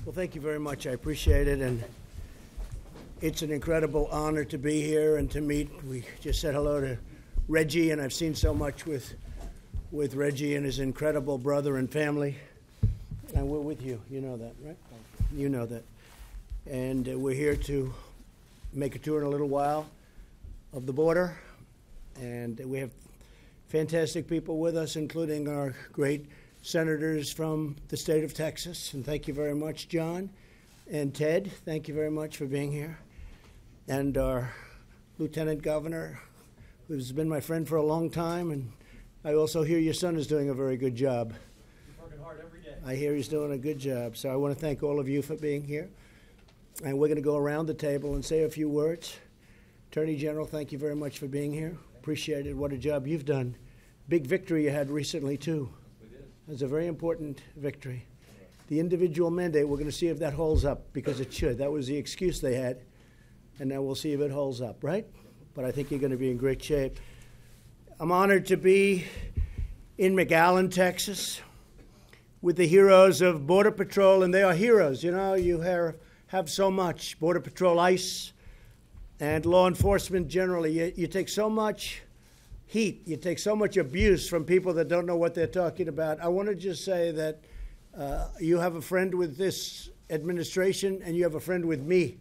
Well, thank you very much. I appreciate it, and it's an incredible honor to be here and to meet. We just said hello to Reggie, and I've seen so much with Reggie and his incredible brother and family. And we're with you. You know that, right? You know that. And we're here to make a tour in a little while of the border, and we have fantastic people with us, including our great senators from the state of Texas. And thank you very much, John and Ted. Thank you very much for being here. And our lieutenant governor, who's been my friend for a long time. And I also hear your son is doing a very good job. He's working hard every day. I hear he's doing a good job. So I want to thank all of you for being here. And we're going to go around the table and say a few words. Attorney General, thank you very much for being here. Appreciate it. What a job you've done. Big victory you had recently, too. It's a very important victory. The individual mandate, we're going to see if that holds up, because it should. That was the excuse they had, and now we'll see if it holds up, right? But I think you're going to be in great shape. I'm honored to be in McAllen, Texas, with the heroes of Border Patrol, and they are heroes. You know, you have so much. Border Patrol, ICE, and law enforcement generally. You take so much heat. You take so much abuse from people that don't know what they're talking about. I want to just say that you have a friend with this administration, and you have a friend with me.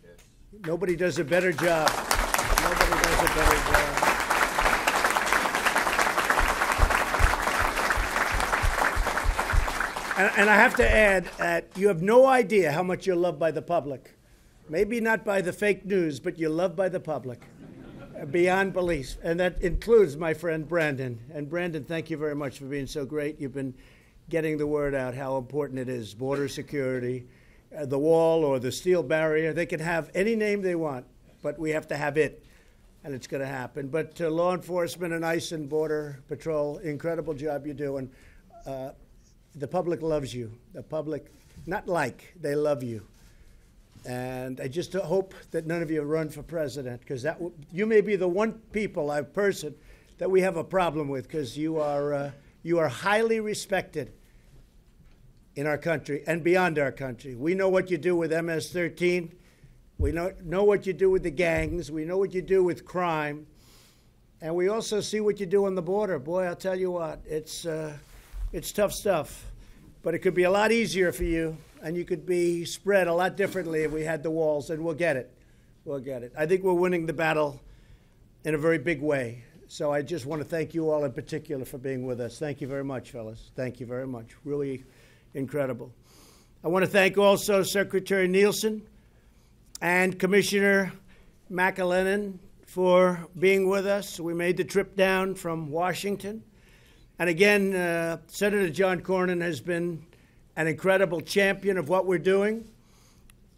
Yes. Nobody does a better job. Nobody does a better job. And I have to add that you have no idea how much you're loved by the public. Maybe not by the fake news, but you're loved by the public. Beyond belief, and that includes my friend Brandon. And Brandon, thank you very much for being so great. You've been getting the word out how important it is. Border security, the wall or the steel barrier. They can have any name they want, but we have to have it, and it's going to happen. But to law enforcement and ICE and Border Patrol, incredible job you do. And the public loves you. The public, not like, they love you. And I just hope that none of you run for president, because you may be the one person that we have a problem with, because you are highly respected in our country and beyond our country. We know what you do with MS-13. We know what you do with the gangs. We know what you do with crime. And we also see what you do on the border. Boy, I'll tell you what, it's tough stuff. But it could be a lot easier for you, and you could be spread a lot differently if we had the walls, and we'll get it. We'll get it. I think we're winning the battle in a very big way. So I just want to thank you all in particular for being with us. Thank you very much, fellas. Thank you very much. Really incredible. I want to thank also Secretary Nielsen and Commissioner McAllen for being with us. We made the trip down from Washington. And again, Senator John Cornyn has been an incredible champion of what we're doing,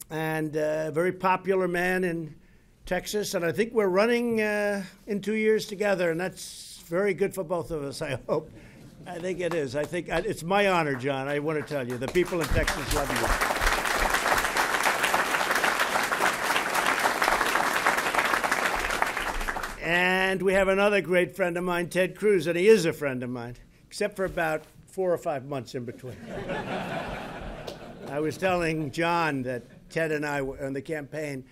and a very popular man in Texas. And I think we're running in 2 years together, and that's very good for both of us, I hope. I think it is. I think it's my honor, John. I want to tell you, the people in Texas love you. And we have another great friend of mine, Ted Cruz, and he is a friend of mine, except for about 4 or 5 months in between. I was telling John that Ted and I were on the campaign,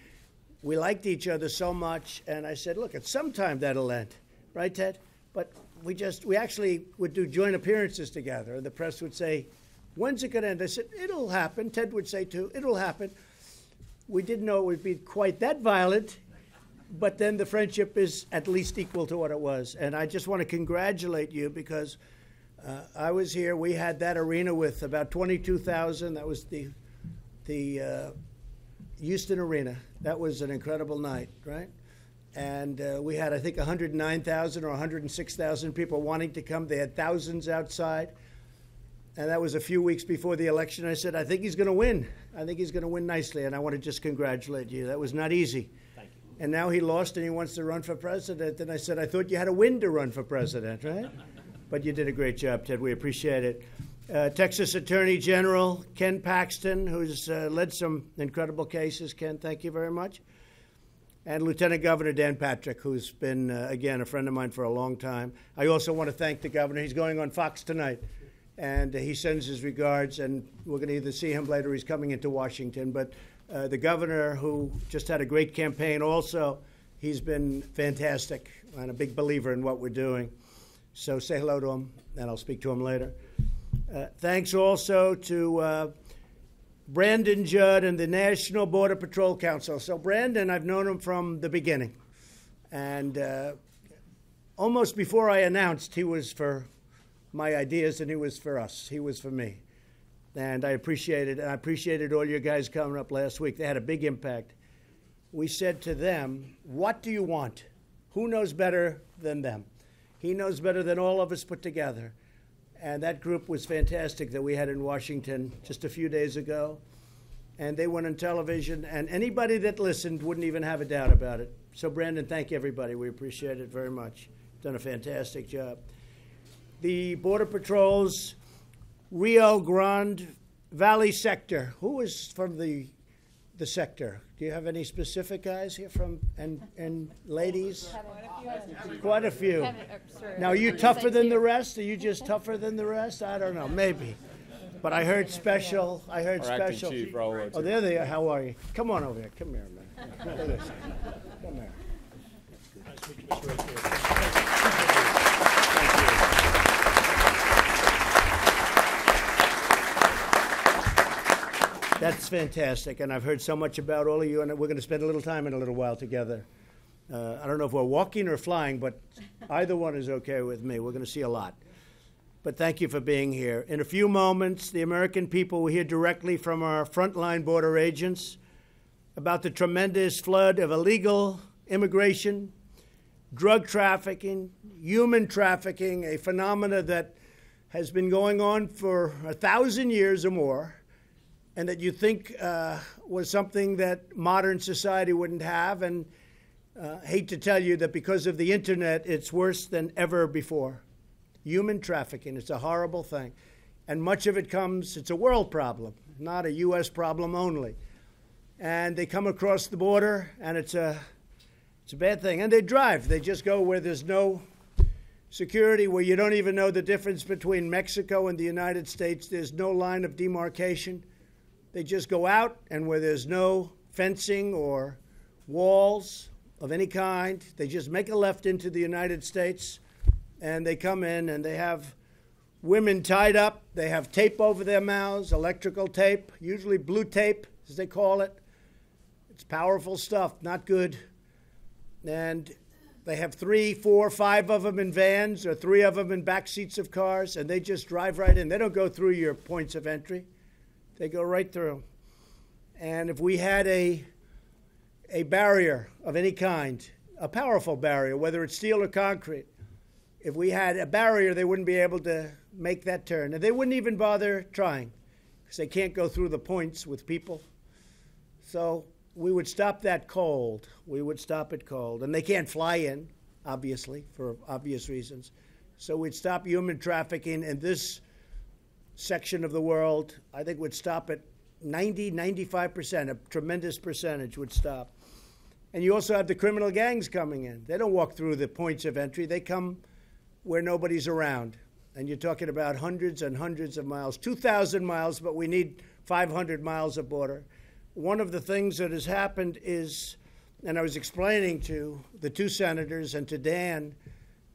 we liked each other so much, and I said, look, at some time that'll end, right, Ted? But we actually would do joint appearances together, and the press would say, when's it going to end? I said, it'll happen. Ted would say, too, it'll happen. We didn't know it would be quite that violent, but then the friendship is at least equal to what it was. And I just want to congratulate you, because I was here. We had that arena with about 22,000. That was the Houston Arena. That was an incredible night, right? And we had, I think, 109,000 or 106,000 people wanting to come. They had thousands outside. And that was a few weeks before the election. I said, I think he's going to win. I think he's going to win nicely. And I want to just congratulate you. That was not easy. And now he lost and he wants to run for president. And I said, I thought you had a win to run for president, right? But you did a great job, Ted. We appreciate it. Texas Attorney General Ken Paxton, who's led some incredible cases. Ken, thank you very much. And Lieutenant Governor Dan Patrick, who's been, again, a friend of mine for a long time. I also want to thank the governor. He's going on Fox tonight. and he sends his regards, and we're going to either see him later or he's coming into Washington. But the governor, who just had a great campaign also, he's been fantastic and a big believer in what we're doing. So say hello to him, and I'll speak to him later. Thanks also to Brandon Judd and the National Border Patrol Council. So Brandon, I've known him from the beginning. And almost before I announced, he was for my ideas and he was for us. He was for me. And I appreciated it. And I appreciated all you guys coming up last week. They had a big impact. We said to them, what do you want? Who knows better than them? He knows better than all of us put together. And that group was fantastic that we had in Washington just a few days ago. And they went on television, and anybody that listened wouldn't even have a doubt about it. So, Brandon, thank you, everybody. We appreciate it very much. Done a fantastic job. The Border Patrol's Rio Grande Valley sector. Who is from the sector? Do you have any specific guys here from, and ladies? Quite a few. Now, are you tougher than the rest? Are you just tougher than the rest? I don't know. Maybe. But I heard special. I heard special. Chief, oh, there they are. How are you? Come on over here. Come here, man. Look at this. Come here. That's fantastic, and I've heard so much about all of you, and we're going to spend a little time in a little while together. I don't know if we're walking or flying, but either one is okay with me. We're going to see a lot. But thank you for being here. In a few moments, the American people will hear directly from our frontline border agents about the tremendous flood of illegal immigration, drug trafficking, human trafficking, a phenomena that has been going on for 1,000 years or more, and that you think was something that modern society wouldn't have. And hate to tell you that because of the internet, it's worse than ever before. Human trafficking, it's a horrible thing. And much of it comes, it's a world problem, not a U.S. problem only. And they come across the border, and it's a bad thing. And they drive. They just go where there's no security, where you don't even know the difference between Mexico and the United States. There's no line of demarcation. They just go out, and where there's no fencing or walls of any kind, they just make a left into the United States, and they come in, and they have women tied up. They have tape over their mouths, electrical tape, usually blue tape, as they call it. It's powerful stuff, not good. And they have 3, 4, 5 of them in vans, or 3 of them in back seats of cars, and they just drive right in. They don't go through your points of entry. They go right through. And if we had a barrier of any kind, a powerful barrier, whether it's steel or concrete, if we had a barrier, they wouldn't be able to make that turn. And they wouldn't even bother trying because they can't go through the points with people. So we would stop that cold. We would stop it cold. And they can't fly in, obviously, for obvious reasons. So we'd stop human trafficking in this section of the world. I think would stop at 90, 95%, a tremendous percentage would stop. And you also have the criminal gangs coming in. They don't walk through the points of entry. They come where nobody's around. And you're talking about hundreds and hundreds of miles, 2,000 miles, but we need 500 miles of border. One of the things that has happened is, and I was explaining to the 2 senators and to Dan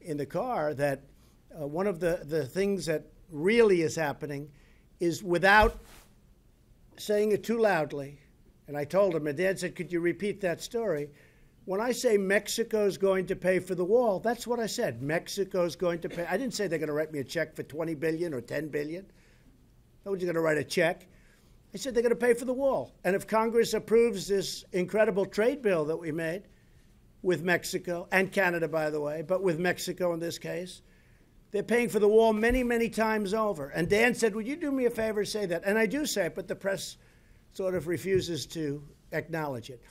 in the car, that one of the things that really is happening is, without saying it too loudly, and I told him, and Dan said, could you repeat that story? When I say Mexico's going to pay for the wall, that's what I said. Mexico's going to pay. I didn't say they're going to write me a check for $20 billion or $10 billion. Nobody's going to write a check. I said they're going to pay for the wall. And if Congress approves this incredible trade bill that we made with Mexico, and Canada, by the way, but with Mexico in this case, they're paying for the wall many, many times over. And Dan said, would you do me a favor, say that? And I do say it, but the press sort of refuses to acknowledge it.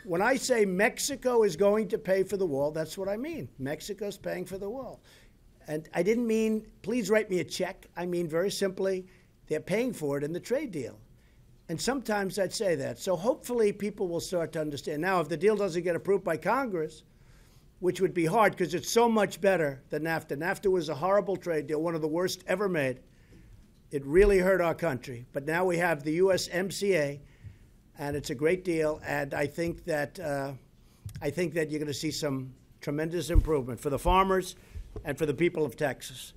When I say Mexico is going to pay for the wall, that's what I mean. Mexico's paying for the wall. And I didn't mean, please write me a check. I mean, very simply, they're paying for it in the trade deal. And sometimes I'd say that. So hopefully people will start to understand. Now, if the deal doesn't get approved by Congress, which would be hard because it's so much better than NAFTA. NAFTA was a horrible trade deal, one of the worst ever made. It really hurt our country. But now we have the USMCA, and it's a great deal. And I think that you're going to see some tremendous improvement for the farmers and for the people of Texas.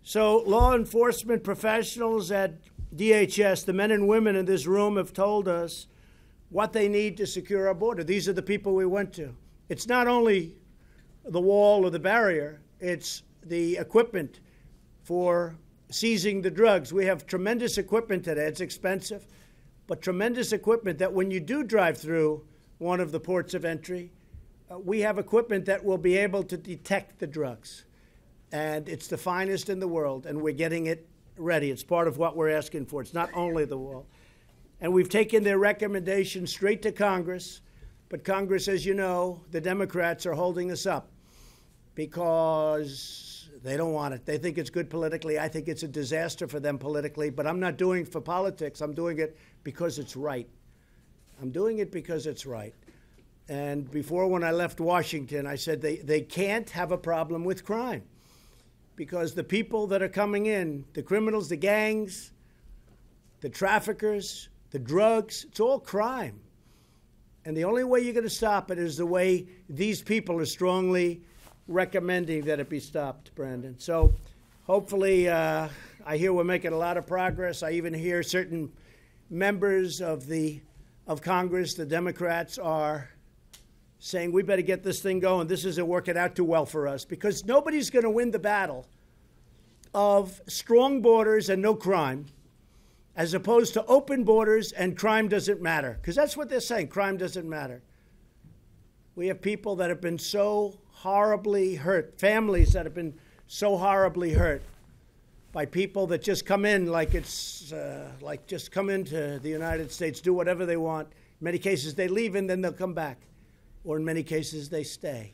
So law enforcement professionals at DHS, the men and women in this room have told us what they need to secure our border. These are the people we went to. It's not only the wall or the barrier, it's the equipment for seizing the drugs. We have tremendous equipment today. It's expensive, but tremendous equipment that when you do drive through one of the ports of entry, we have equipment that will be able to detect the drugs. And it's the finest in the world, and we're getting it ready. It's part of what we're asking for. It's not only the wall. And we've taken their recommendations straight to Congress, but Congress, as you know, the Democrats are holding us up because they don't want it. They think it's good politically. I think it's a disaster for them politically, but I'm not doing it for politics. I'm doing it because it's right. I'm doing it because it's right. And before, when I left Washington, I said they can't have a problem with crime because the people that are coming in, the criminals, the gangs, the traffickers, the drugs, it's all crime. And the only way you're going to stop it is the way these people are strongly recommending that it be stopped, Brandon. So hopefully, I hear we're making a lot of progress. I even hear certain members of Congress, the Democrats, are saying we better get this thing going. This isn't working out too well for us because nobody's going to win the battle of strong borders and no crime as opposed to open borders and crime doesn't matter, because that's what they're saying, crime doesn't matter. We have people that have been so horribly hurt, families that have been so horribly hurt by people that just come in like it's like just come into the United States, do whatever they want. In many cases, they leave and then they'll come back. Or in many cases, they stay.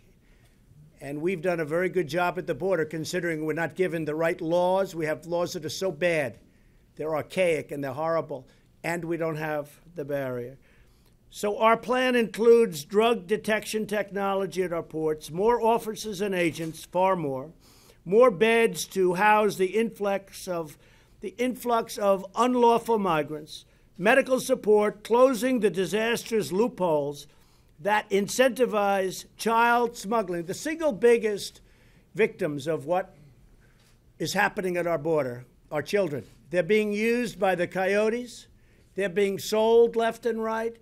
And we've done a very good job at the border, considering we're not given the right laws. We have laws that are so bad. They're archaic and they're horrible. And we don't have the barrier. So our plan includes drug detection technology at our ports, more officers and agents, far more beds to house the influx of unlawful migrants, medical support, closing the disastrous loopholes that incentivize child smuggling, the single biggest victims of what is happening at our border are children. They're being used by the coyotes. They're being sold left and right.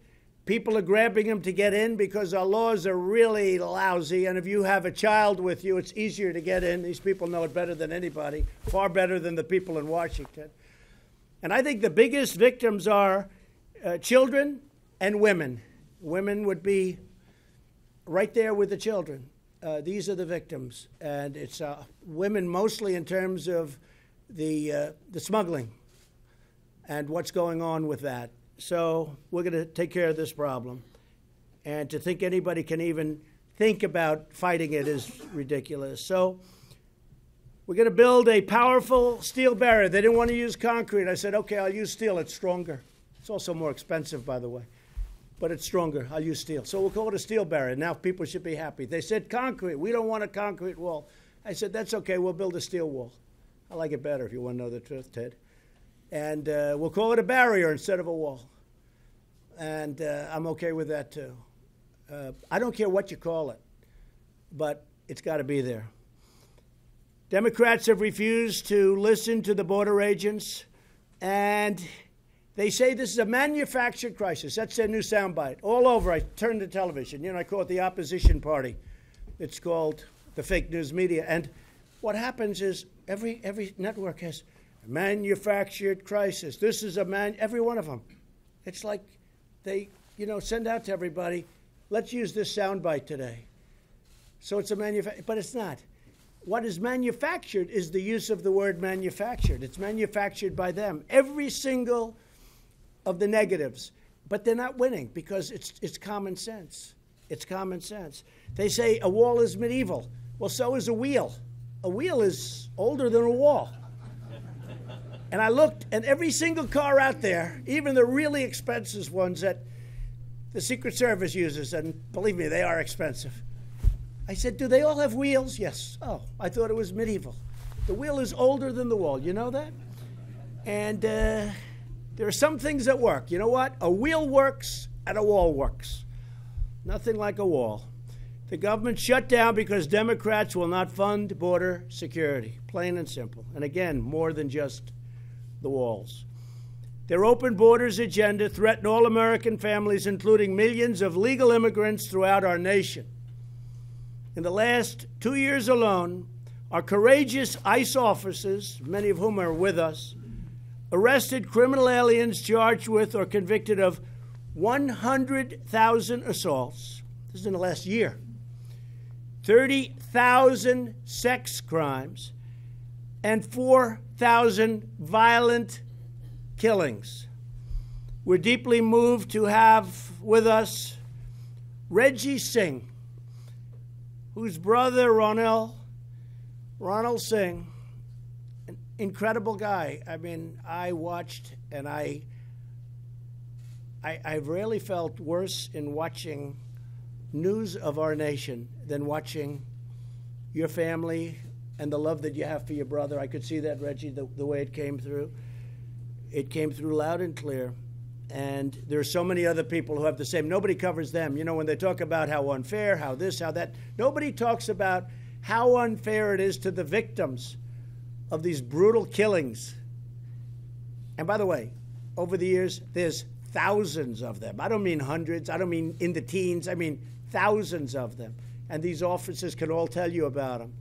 People are grabbing them to get in because our laws are really lousy, and if you have a child with you, it's easier to get in. These people know it better than anybody, far better than the people in Washington. And I think the biggest victims are children and women. Women would be right there with the children. These are the victims. And it's women mostly in terms of the smuggling and what's going on with that. So we're going to take care of this problem. And to think anybody can even think about fighting it is ridiculous. So we're going to build a powerful steel barrier. They didn't want to use concrete. I said, okay, I'll use steel. It's stronger. It's also more expensive, by the way. But it's stronger. I'll use steel. So we'll call it a steel barrier. Now people should be happy. They said concrete. We don't want a concrete wall. I said, that's okay. We'll build a steel wall. I like it better if you want to know the truth, Ted. And we'll call it a barrier instead of a wall. And I'm okay with that, too. I don't care what you call it, but it's got to be there. Democrats have refused to listen to the border agents, and they say this is a manufactured crisis. That's their new soundbite. All over, I turn the television. You know, I call it the opposition party. It's called the fake news media. And what happens is every network has a manufactured crisis. This is every one of them. It's like they, send out to everybody, let's use this soundbite today. So it's but it's not. What is manufactured is the use of the word manufactured. It's manufactured by them. Every single of the negatives. But they're not winning because it's common sense. It's common sense. They say a wall is medieval. Well, so is a wheel. A wheel is older than a wall. And I looked, and every single car out there, even the really expensive ones that the Secret Service uses, and believe me, they are expensive. I said, do they all have wheels? Yes. Oh, I thought it was medieval. The wheel is older than the wall. You know that? And there are some things that work. You know what? A wheel works and a wall works. Nothing like a wall. The government shut down because Democrats will not fund border security, plain and simple. And again, more than just the walls. Their open borders agenda threatened all American families, including millions of legal immigrants throughout our nation. In the last 2 years alone, our courageous ICE officers, many of whom are with us, arrested criminal aliens charged with or convicted of 100,000 assaults. This is in the last year. 30,000 sex crimes and 4,000 violent killings. We're deeply moved to have with us Reggie Singh, whose brother Ronald Singh, an incredible guy. I mean, I watched and I've rarely felt worse in watching news of our nation than watching your family and the love that you have for your brother. I could see that, Reggie, the way it came through. It came through loud and clear. And there are so many other people who have the same. Nobody covers them. You know, when they talk about how unfair, how this, how that, nobody talks about how unfair it is to the victims of these brutal killings. And by the way, over the years, there's thousands of them. I don't mean hundreds. I don't mean in the teens. I mean thousands of them. And these officers can all tell you about them.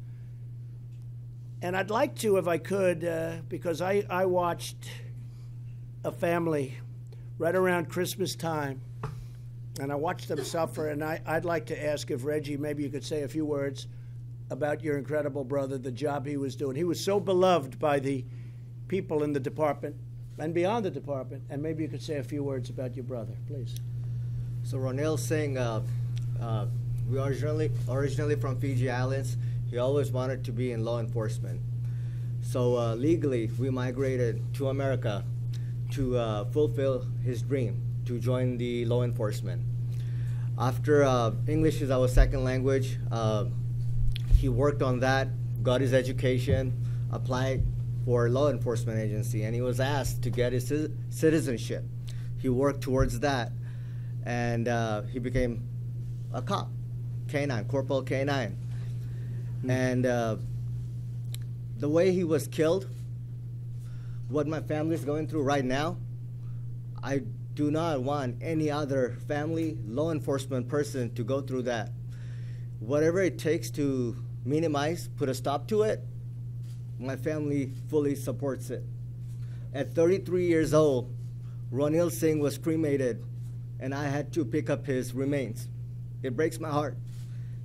And I'd like to, if I could, because I watched a family right around Christmas time, and I watched them suffer, and I'd like to ask if Reggie, maybe you could say a few words about your incredible brother, the job he was doing. He was so beloved by the people in the department and beyond the department, and maybe you could say a few words about your brother, please. So Ronald Singh, we originally from Fiji Islands. He always wanted to be in law enforcement. So legally, we migrated to America to fulfill his dream, to join the law enforcement. After English is our second language, he worked on that, got his education, applied for a law enforcement agency, and he was asked to get his citizenship. He worked towards that, and he became a cop, K9, Corporal K9. And the way he was killed, what my family is going through right now, I do not want any other family, law enforcement person to go through that. Whatever it takes to minimize, put a stop to it, my family fully supports it. At 33 years old, Ronald Singh was cremated, and I had to pick up his remains. It breaks my heart.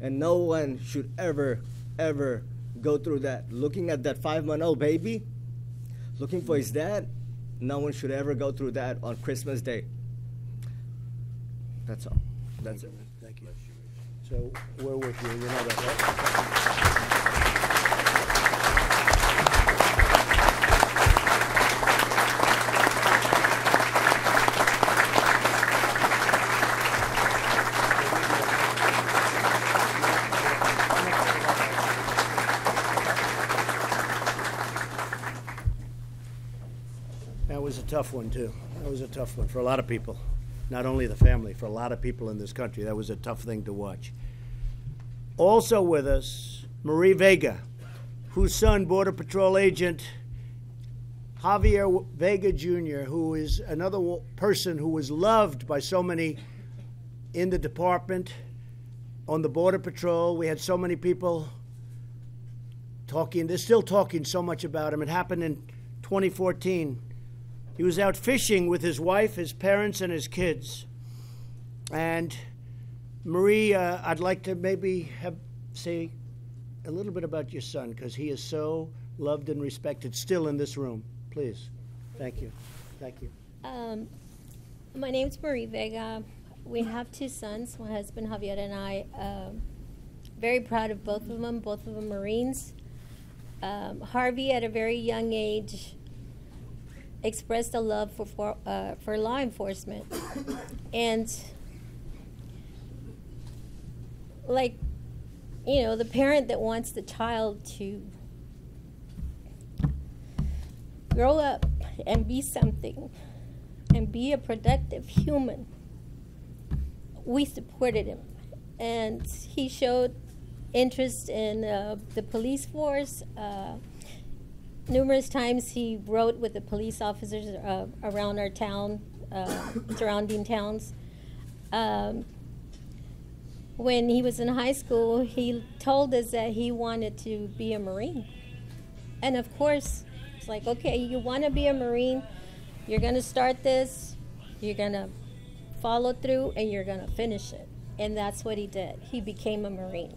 And no one should ever, ever go through that. Looking at that 5-month-old baby, looking for his dad, no one should ever go through that on Christmas Day. That's all. That's it. Thank you. So we're with you. You know that, right? That was a tough one, too. That was a tough one for a lot of people. Not only the family, for a lot of people in this country. That was a tough thing to watch. Also with us, Marie Vega, whose son, Border Patrol agent Javier Vega Jr., who is another person who was loved by so many in the department, on the Border Patrol. We had so many people talking. They're still talking so much about him. It happened in 2014. He was out fishing with his wife, his parents, and his kids. And Marie, I'd like to maybe say a little bit about your son, because he is so loved and respected still in this room. Please. Thank you. Thank you. My name's Marie Vega. We have 2 sons, my husband Javier and I. Very proud of both of them Marines. Harvey, at a very young age, expressed a love for law enforcement. And like, you know, the parent that wants the child to grow up and be something and be a productive human, we supported him. And he showed interest in the police force. Numerous times he rode with the police officers around our town, surrounding towns. When he was in high school, he told us that he wanted to be a Marine. And of course, it's like, okay, you want to be a Marine, you're going to start this, you're going to follow through, and you're going to finish it. And that's what he did. He became a Marine.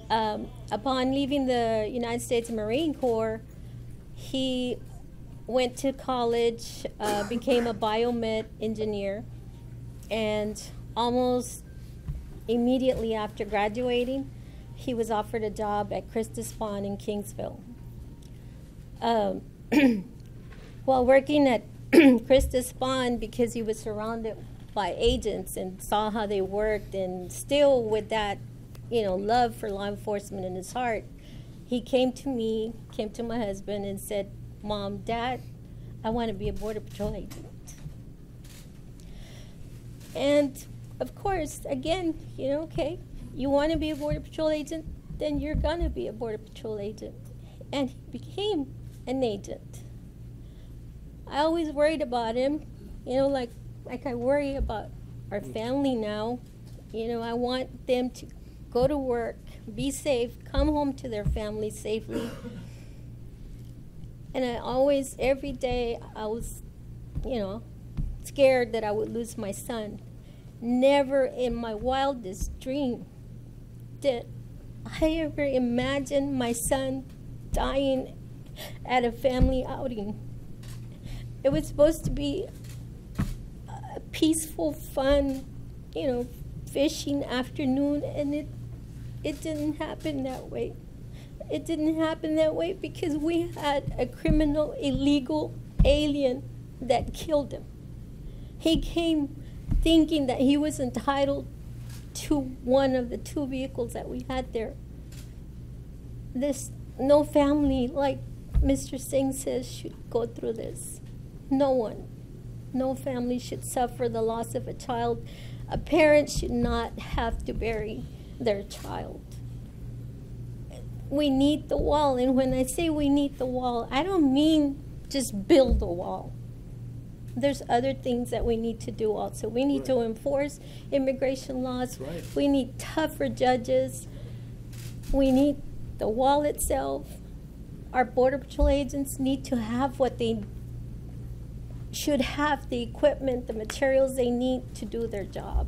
Upon leaving the United States Marine Corps, he went to college, became a biomed engineer, and almost immediately after graduating, he was offered a job at Christus Pond in Kingsville. While working at Christus Pond, because he was surrounded by agents and saw how they worked, and still with that, love for law enforcement in his heart, he came to me, came to my husband and said, "Mom, Dad, I want to be a Border Patrol agent." And of course, again, okay, you want to be a Border Patrol agent, then you're going to be a Border Patrol agent. And he became an agent. I always worried about him, like I worry about our family now. I want them to go to work, be safe, come home to their family safely. And I always, every day, I was, scared that I would lose my son. Never in my wildest dream did I ever imagine my son dying at a family outing. It was supposed to be a peaceful, fun, fishing afternoon, and it didn't happen that way. It didn't happen that way because we had a criminal, illegal alien that killed him. He came thinking that he was entitled to one of the 2 vehicles that we had there. No family, like Mr. Singh says, should go through this. No one. No family should suffer the loss of a child. A parent should not have to bury their child. We need the wall, and when I say we need the wall, I don't mean just build a wall. There's other things that we need to do also. We need to enforce immigration laws. Right. We need tougher judges. We need the wall itself. Our Border Patrol agents need to have what they should have, the equipment, the materials they need to do their job.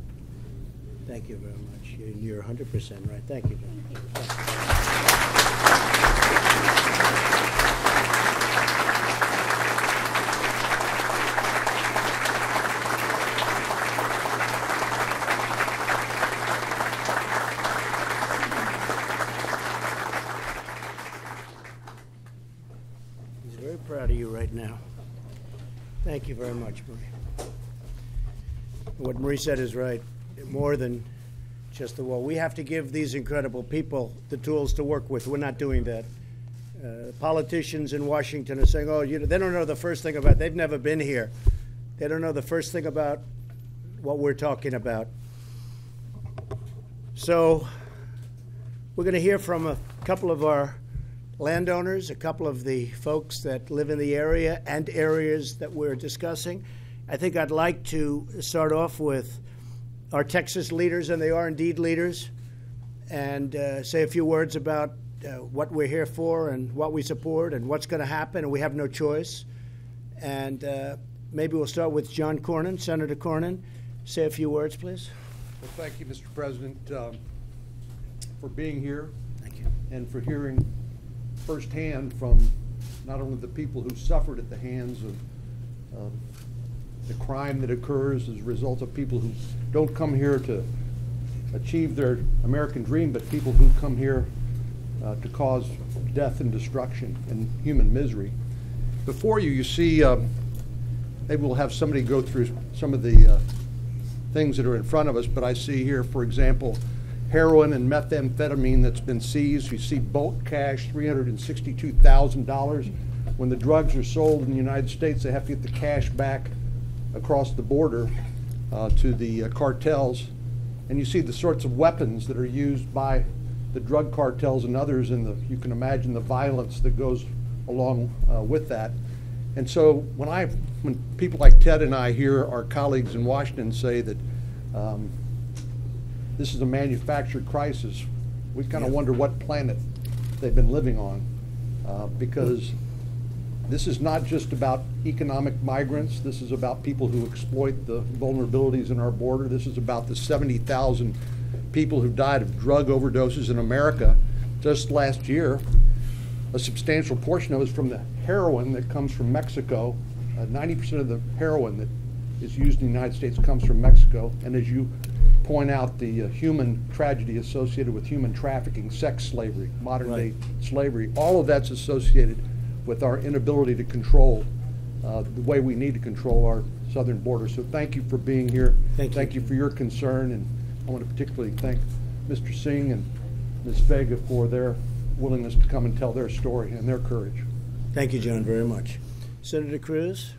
Thank you very much. You're 100% right. Thank you, John. He's very proud of you right now. Thank you very much, Marie. What Marie said is right. More than just the wall. We have to give these incredible people the tools to work with. We're not doing that. Politicians in Washington are saying, oh, they don't know the first thing about, they've never been here. They don't know the first thing about what we're talking about. So we're going to hear from a couple of our landowners, a couple of the folks that live in the area and areas that we're discussing. I think I'd like to start off with our Texas leaders, and they are indeed leaders, and say a few words about what we're here for and what we support and what's going to happen, and we have no choice. And maybe we'll start with John Cornyn. Senator Cornyn, say a few words, please. Well, thank you, Mr. President, for being here. Thank you. And for hearing firsthand from not only the people who suffered at the hands of the crime that occurs as a result of people who don't come here to achieve their American dream, but people who come here to cause death and destruction and human misery. Before you see, maybe we'll have somebody go through some of the things that are in front of us, but I see here, for example, heroin and methamphetamine that's been seized. You see bulk cash, $362,000. when the drugs are sold in the United States, they have to get the cash back across the border to the cartels. And you see the sorts of weapons that are used by the drug cartels and others, and you can imagine the violence that goes along with that. And so when people like Ted and I hear our colleagues in Washington say that this is a manufactured crisis, we kind of wonder what planet they've been living on, because this is not just about economic migrants. This is about people who exploit the vulnerabilities in our border. This is about the 70,000 people who died of drug overdoses in America just last year. A substantial portion of it is from the heroin that comes from Mexico. 90% of the heroin that is used in the United States comes from Mexico. And as you point out, the human tragedy associated with human trafficking, sex slavery, modern day slavery, all of that's associated with our inability to control the way we need to control our southern border. So thank you for being here. Thank you for your concern. And I want to particularly thank Mr. Singh and Ms. Vega for their willingness to come and tell their story and their courage. Thank you, John, very much. Senator Cruz?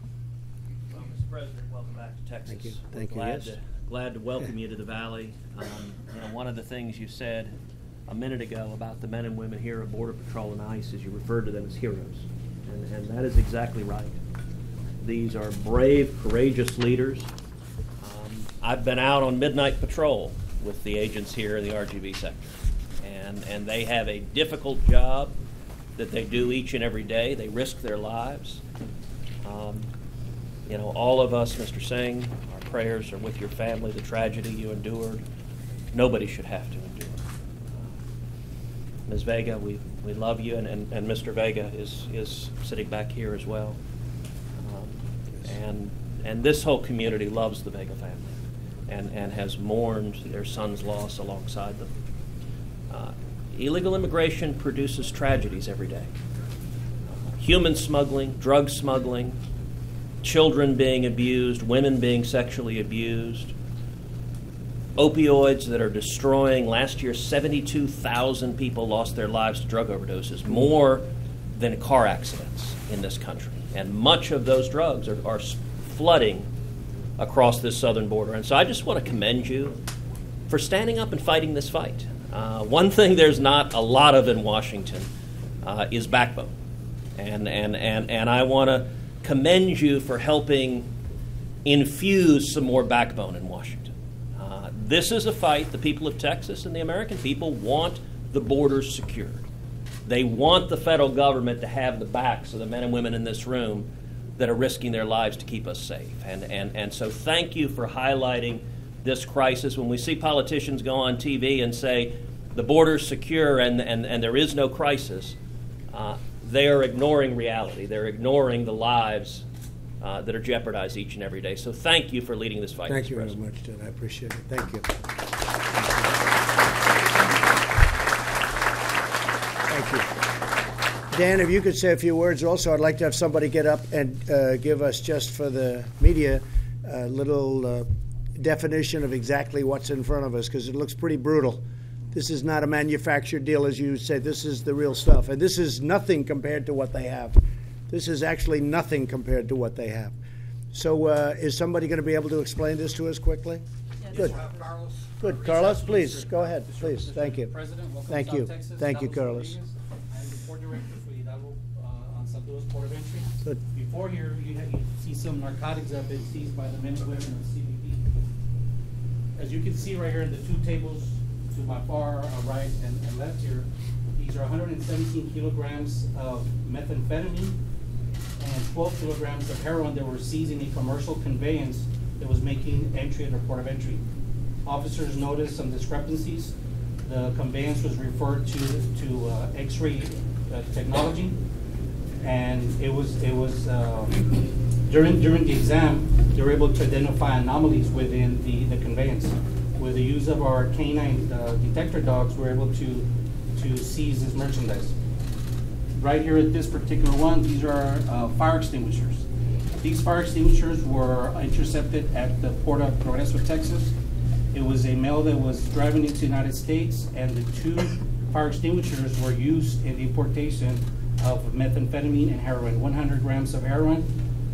Well, Mr. President, welcome back to Texas. Thank you. Thank you. Glad to welcome you to the Valley. One of the things you said a minute ago about the men and women here at Border Patrol and ICE is you referred to them as heroes. And that is exactly right. These are brave, courageous leaders. I've been out on midnight patrol with the agents here in the RGB sector. And they have a difficult job that they do each and every day. They risk their lives. All of us, Mr. Singh, our prayers are with your family, the tragedy you endured. Nobody should have to endure. Ms. Vega, we love you, and Mr. Vega is sitting back here as well. And this whole community loves the Vega family and has mourned their son's loss alongside them. Illegal immigration produces tragedies every day. Human smuggling, drug smuggling, children being abused, women being sexually abused, opioids that are destroying. Last year, 72,000 people lost their lives to drug overdoses, more than car accidents in this country. And much of those drugs are flooding across this southern border. And so I just want to commend you for standing up and fighting this fight. One thing there's not a lot of in Washington is backbone. And I want to commend you for helping infuse some more backbone in Washington. This is a fight the people of Texas and the American people want the borders secured. They want the federal government to have the backs of the men and women in this room that are risking their lives to keep us safe. And so thank you for highlighting this crisis. When we see politicians go on TV and say the border's secure and there is no crisis, they are ignoring reality. They're ignoring the lives that are jeopardized each and every day. So thank you for leading this fight. Thank you very much, Ted. I appreciate it. Thank you. Thank you. Dan, if you could say a few words also, I'd like to have somebody get up and give us, just for the media, a little definition of exactly what's in front of us, because it looks pretty brutal. This is not a manufactured deal, as you say. This is the real stuff. And this is nothing compared to what they have. This is actually nothing compared to what they have. So is somebody going to be able to explain this to us quickly? Yes. Good. Carlos. Good. Carlos, please, go ahead. Please. Thank you. President, welcome Thank to you. South Texas. Thank you, Carlos. I'm the Port Director for Hidalgo on San Luis Port of Entry. Good. Before here, you see some narcotics that have been seized by the men and women of CBP. As you can see right here in the two tables to my far right and left here, these are 117 kilograms of methamphetamine and 12 kilograms of heroin that were seized in a commercial conveyance that was making entry at the port of entry. Officers noticed some discrepancies. The conveyance was referred to X-ray technology, and it was during the exam they were able to identify anomalies within the conveyance. With the use of our canine detector dogs, we were able to seize this merchandise. Right here at this particular one, these are fire extinguishers. These fire extinguishers were intercepted at the port of Progreso, Texas. It was a male that was driving into the United States, and the two fire extinguishers were used in the importation of methamphetamine and heroin, 100 grams of heroin,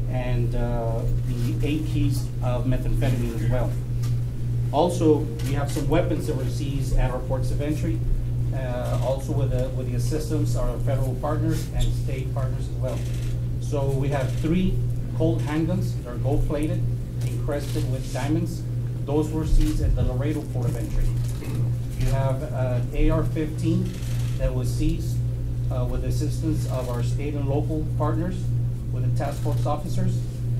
and the 8 keys of methamphetamine as well. Also, we have some weapons that were seized at our ports of entry, also with the assistance of our federal partners and state partners as well. So we have 3 Colt handguns that are gold-plated, encrusted with diamonds. Those were seized at the Laredo port of entry. You have an AR-15 that was seized with the assistance of our state and local partners, with the task force officers.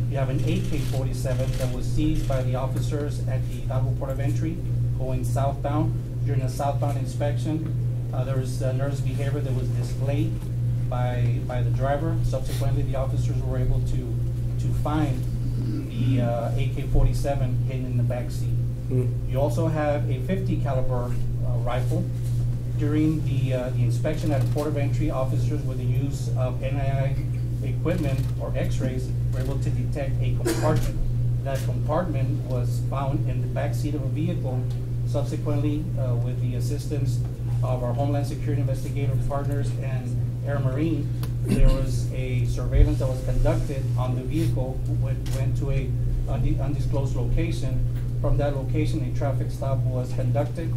You have an AK-47 that was seized by the officers at the Hidalgo port of entry going southbound. During a southbound inspection, there was nervous behavior that was displayed by the driver. Subsequently, the officers were able to find the AK-47 hidden in the back seat. You also have a 50 caliber rifle. During the inspection at the port of entry, officers with the use of NII equipment or x-rays were able to detect a compartment. That compartment was found in the back seat of a vehicle. Subsequently, with the assistance of our Homeland Security investigative partners and Air Marine, there was a surveillance that was conducted on the vehicle, went to a undisclosed location. From that location, a traffic stop was conducted,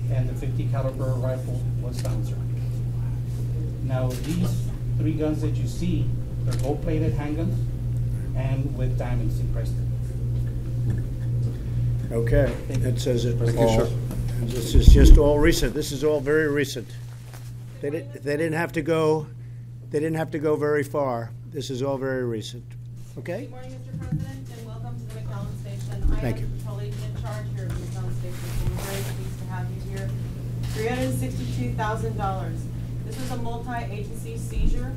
and the 50 caliber rifle was found, sir. Now, these 3 guns that you see, they're gold-plated handguns and with diamonds encrusted. Okay, it says it Thank you, all. sir. This is just all recent. This is all very recent. They didn't have to go. They didn't have to go very far. This is all very recent. Okay. Good morning, Mr. President, and welcome to the McAllen Station. Thank you. I am the patrol agent in charge here at the McAllen Station, so we're very pleased to have you here. $362,000. This was a multi-agency seizure.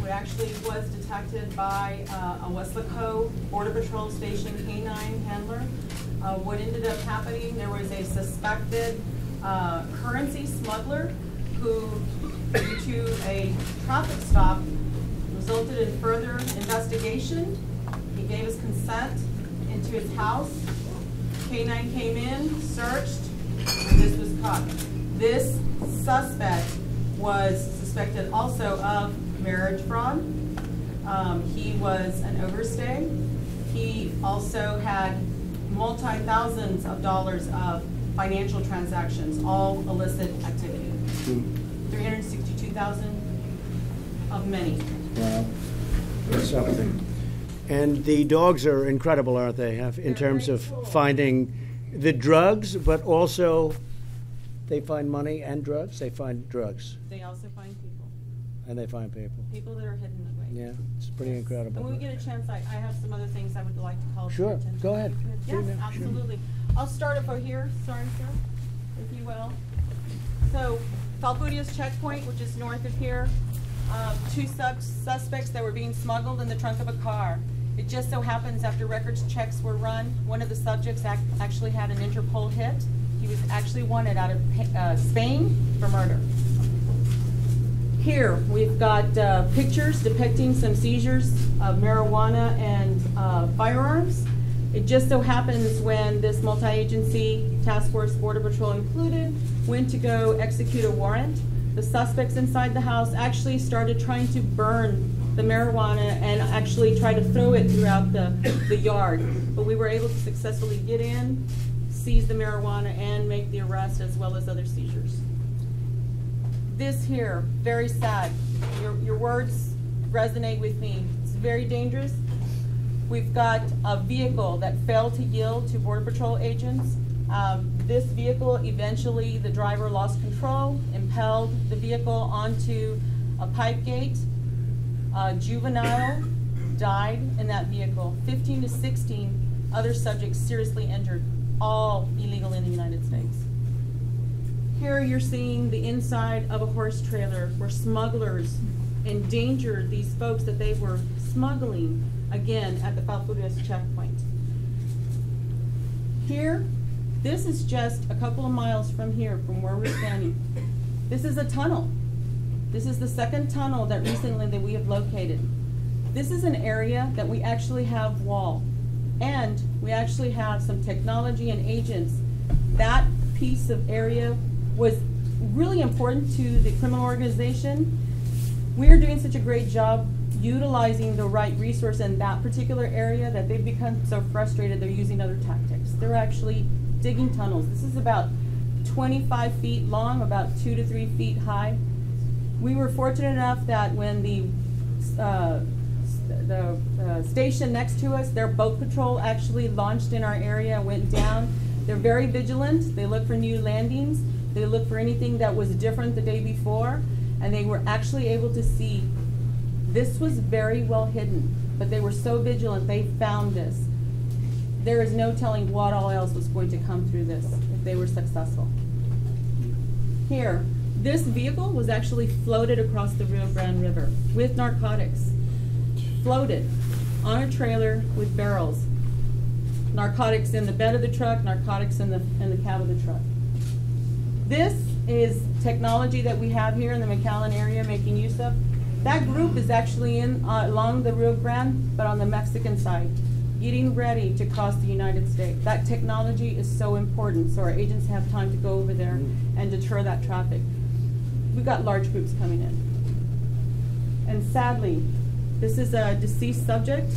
It actually was detected by a Weslaco Border Patrol Station K-9 handler. What ended up happening, there was a suspected currency smuggler who, due to a traffic stop, resulted in further investigation. He gave his consent into his house. K-9 came in, searched, and this was caught. This suspect was suspected also of marriage fraud. He was an overstay. He also had multi-thousands of dollars of financial transactions, all illicit activity. 362,000 of many. Wow, that's something. And the dogs are incredible, aren't they? In terms of finding the drugs, but also they find money and drugs. They find drugs They also find people. and they find people. People that are hidden away. Yeah, it's pretty incredible. And when we get a chance, I have some other things I would like to call to Sure, your attention. go ahead. Yes, Do that, sure. absolutely. I'll start over here, sorry, sir, if you will. So, Falfurrias checkpoint, which is north of here, 2 suspects that were being smuggled in the trunk of a car. It just so happens after records checks were run, one of the subjects actually had an Interpol hit. He was actually wanted out of Spain for murder. Here, we've got pictures depicting some seizures of marijuana and firearms. It just so happens when this multi-agency task force, Border Patrol included, went to go execute a warrant, the suspects inside the house actually started trying to burn the marijuana and actually try to throw it throughout the yard. But we were able to successfully get in, seize the marijuana, and make the arrest as well as other seizures. This here, very sad. Your words resonate with me. It's very dangerous. We've got a vehicle that failed to yield to Border Patrol agents. This vehicle, eventually the driver lost control, impelled the vehicle onto a pipe gate. A juvenile died in that vehicle. 15 to 16 other subjects seriously injured, all illegal in the United States. Here you're seeing the inside of a horse trailer where smugglers endangered these folks that they were smuggling, again, at the Falfurrias checkpoint. Here, this is just a couple of miles from here, from where we're standing. This is a tunnel. This is the second tunnel that recently that we have located. This is an area that we actually have wall, and we actually have some technology and agents. That piece of area was really important to the criminal organization. we're doing such a great job utilizing the right resource in that particular area that they've become so frustrated they're using other tactics. They're actually digging tunnels. This is about 25 feet long, about 2 to 3 feet high. We were fortunate enough that when the station next to us, their boat patrol actually launched in our area, went down. They're very vigilant. They look for new landings. They look for anything that was different the day before, and they were actually able to see. This was very well hidden, but they were so vigilant, they found this. There is no telling what all else was going to come through this if they were successful. Here, this vehicle was actually floated across the Rio Grande River with narcotics. Floated on a trailer with barrels. Narcotics in the bed of the truck, narcotics in the cab of the truck. This is technology that we have here in the McAllen area making use of. That group is actually in along the Rio Grande, but on the Mexican side, getting ready to cross the United States. That technology is so important, so our agents have time to go over there and deter that traffic. We've got large groups coming in. And sadly, this is a deceased subject,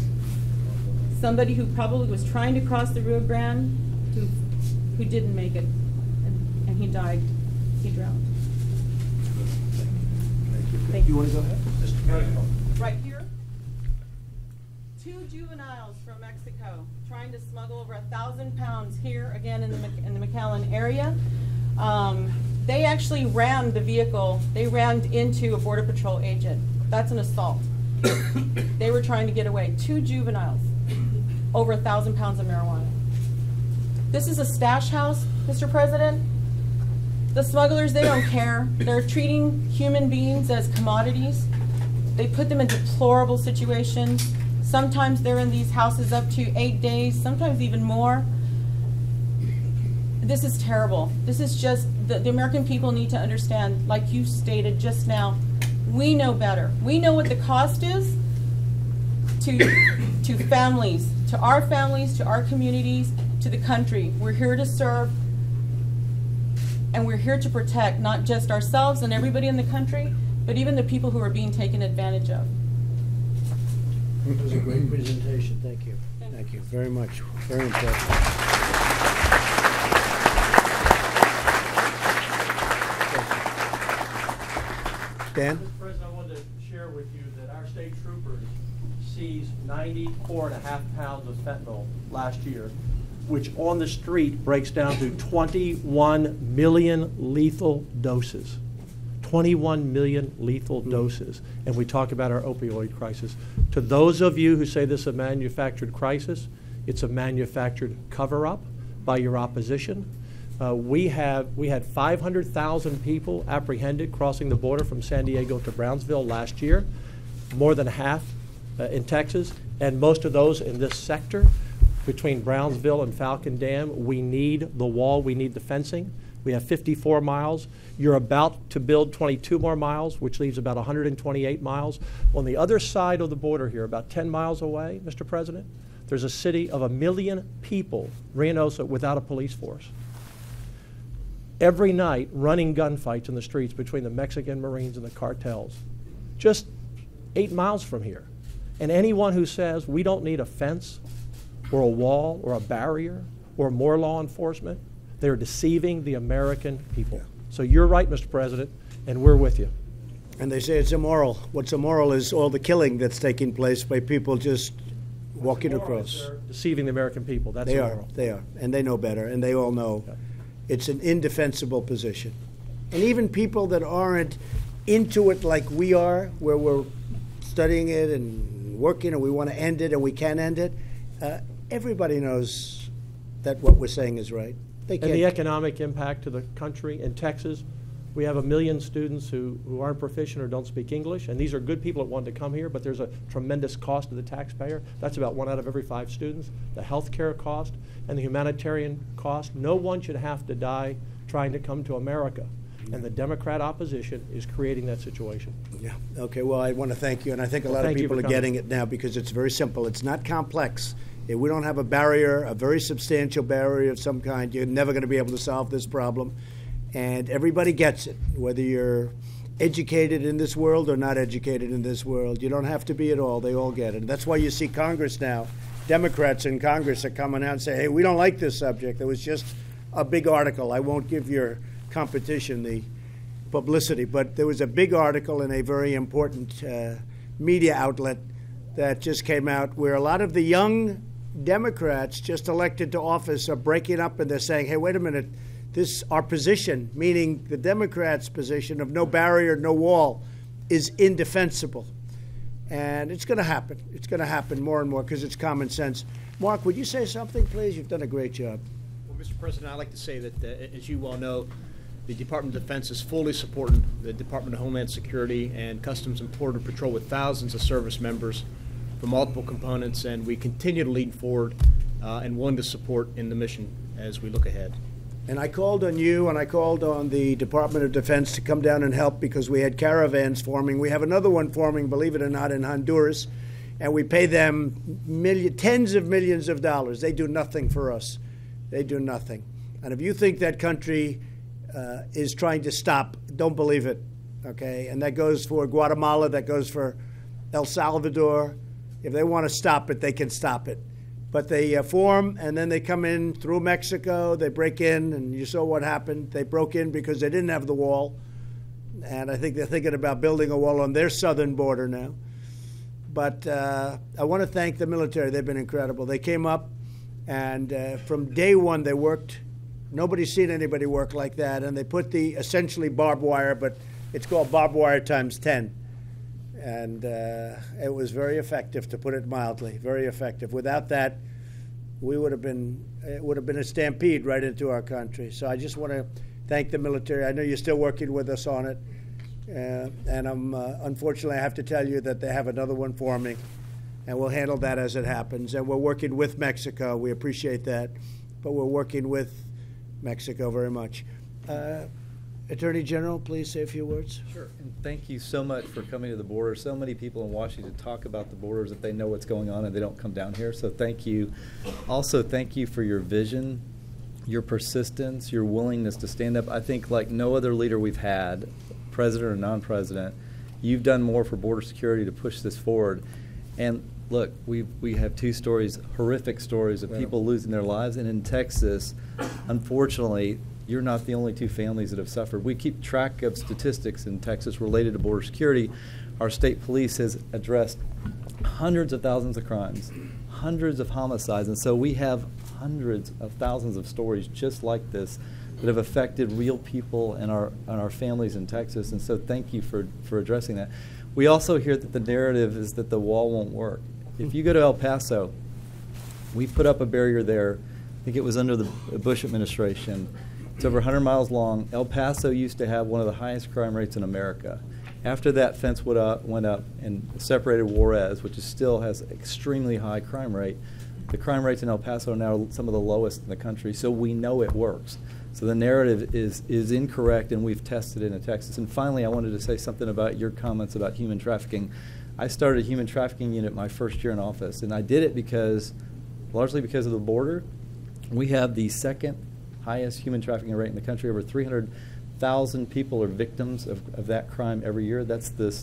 somebody who probably was trying to cross the Rio Grande, who didn't make it, and he died. He drowned. Thank you. You want to go ahead? Right here, 2 juveniles from Mexico trying to smuggle over 1,000 pounds here again in the McAllen area. They actually rammed the vehicle. They rammed into a Border Patrol agent. That's an assault. They were trying to get away. 2 juveniles, over 1,000 pounds of marijuana. This is a stash house, Mr. President. The smugglers, they don't care. They're treating human beings as commodities. They put them in deplorable situations. Sometimes they're in these houses up to 8 days, sometimes even more. This is terrible. This is just, the American people need to understand, like you stated just now, we know better. We know what the cost is to families, to our communities, to the country. We're here to serve, and we're here to protect not just ourselves and everybody in the country, but even the people who are being taken advantage of. It was a great presentation. Thank you. Thank you very much. Very impressive. Dan? Mr. President, I wanted to share with you that our state troopers seized 94.5 pounds of fentanyl last year, which on the street breaks down to 21 million lethal doses. 21 million lethal doses. And we talk about our opioid crisis. To those of you who say this is a manufactured crisis, it's a manufactured cover-up by your opposition. We had 500,000 people apprehended crossing the border from San Diego to Brownsville last year, more than half in Texas, and most of those in this sector. Between Brownsville and Falcon Dam, we need the wall, we need the fencing. We have 54 miles. You're about to build 22 more miles, which leaves about 128 miles. On the other side of the border here, about 10 miles away, Mr. President, there's a city of 1 million people, Reynosa, without a police force. Every night, running gunfights in the streets between the Mexican Marines and the cartels, just 8 miles from here. And anyone who says we don't need a fence or a wall or a barrier or more law enforcement, they're deceiving the American people. So you're right, Mr. President, and we're with you. And they say it's immoral. What's immoral is all the killing that's taking place by people just walking across. They're deceiving the American people. That's They immoral. are. They are. And they know better, and they all know it's an indefensible position. And even people that aren't into it like we are, where we're studying it and working and we want to end it and we can end it, everybody knows that what we're saying is right. They can't. And the economic impact to the country in Texas, we have 1 million students who aren't proficient or don't speak English, and these are good people that want to come here, but there's a tremendous cost to the taxpayer. That's about 1 out of every 5 students. The health care cost and the humanitarian cost. No one should have to die trying to come to America. And the Democrat opposition is creating that situation. Yeah. Okay, well, I want to thank you, and I think a lot of people are getting it now because it's very simple. It's not complex. If we don't have a barrier, a very substantial barrier of some kind, you're never going to be able to solve this problem. And everybody gets it, whether you're educated in this world or not educated in this world. You don't have to be at all. They all get it. And that's why you see Congress now. Democrats in Congress are coming out and say, hey, we don't like this subject. There was just a big article. I won't give your competition the publicity, but there was a big article in a very important media outlet that just came out where a lot of the young Democrats just elected to office are breaking up, and they're saying, hey, wait a minute, our position, meaning the Democrats' position of no barrier, no wall, is indefensible. And it's going to happen. It's going to happen more and more because it's common sense. Mark, would you say something, please? You've done a great job. Well, Mr. President, I'd like to say that, as you well know, the Department of Defense is fully supporting the Department of Homeland Security and Customs and Border Patrol with thousands of service members from multiple components, and we continue to lead forward and willing to support in the mission as we look ahead. And I called on you and I called on the Department of Defense to come down and help because we had caravans forming. We have another one forming, believe it or not, in Honduras, and we pay them tens of millions of dollars. They do nothing for us. They do nothing. And if you think that country is trying to stop, don't believe it, okay? And that goes for Guatemala, that goes for El Salvador. If they want to stop it, they can stop it. But they form, and then they come in through Mexico. They break in, and you saw what happened. They broke in because they didn't have the wall. And I think they're thinking about building a wall on their southern border now. But I want to thank the military. They've been incredible. They came up, and from day one they worked. Nobody's seen anybody work like that. And they put the essentially barbed wire, but it's called barbed wire times 10. And it was very effective, to put it mildly, very effective. Without that, it would have been a stampede right into our country. So I just want to thank the military. I know you're still working with us on it. And unfortunately, I have to tell you that they have another one forming, and we'll handle that as it happens. And we're working with Mexico. We appreciate that. But we're working with Mexico very much. Attorney General, please say a few words. Sure. And thank you so much for coming to the border. So many people in Washington talk about the borders if they know what's going on and they don't come down here. So thank you. Also, thank you for your vision, your persistence, your willingness to stand up. I think like no other leader we've had, president or non-president, you've done more for border security to push this forward. And look, we have two stories, horrific stories of people losing their lives. And in Texas, unfortunately, you're not the only two families that have suffered. We keep track of statistics in Texas related to border security. Our state police has addressed hundreds of thousands of crimes, hundreds of homicides, and so we have hundreds of thousands of stories just like this that have affected real people and our families in Texas, and so thank you for addressing that. We also hear that the narrative is that the wall won't work. If you go to El Paso, we put up a barrier there. I think it was under the Bush administration. It's over 100 miles long. El Paso used to have one of the highest crime rates in America. After that fence went up and separated Juarez, which still has extremely high crime rate, the crime rates in El Paso are now some of the lowest in the country, so we know it works. So the narrative is incorrect, and we've tested it in Texas. And finally, I wanted to say something about your comments about human trafficking. I started a human trafficking unit my first year in office, and I did it largely because of the border. We have the second highest human trafficking rate in the country. Over 300,000 people are victims of that crime every year. That's the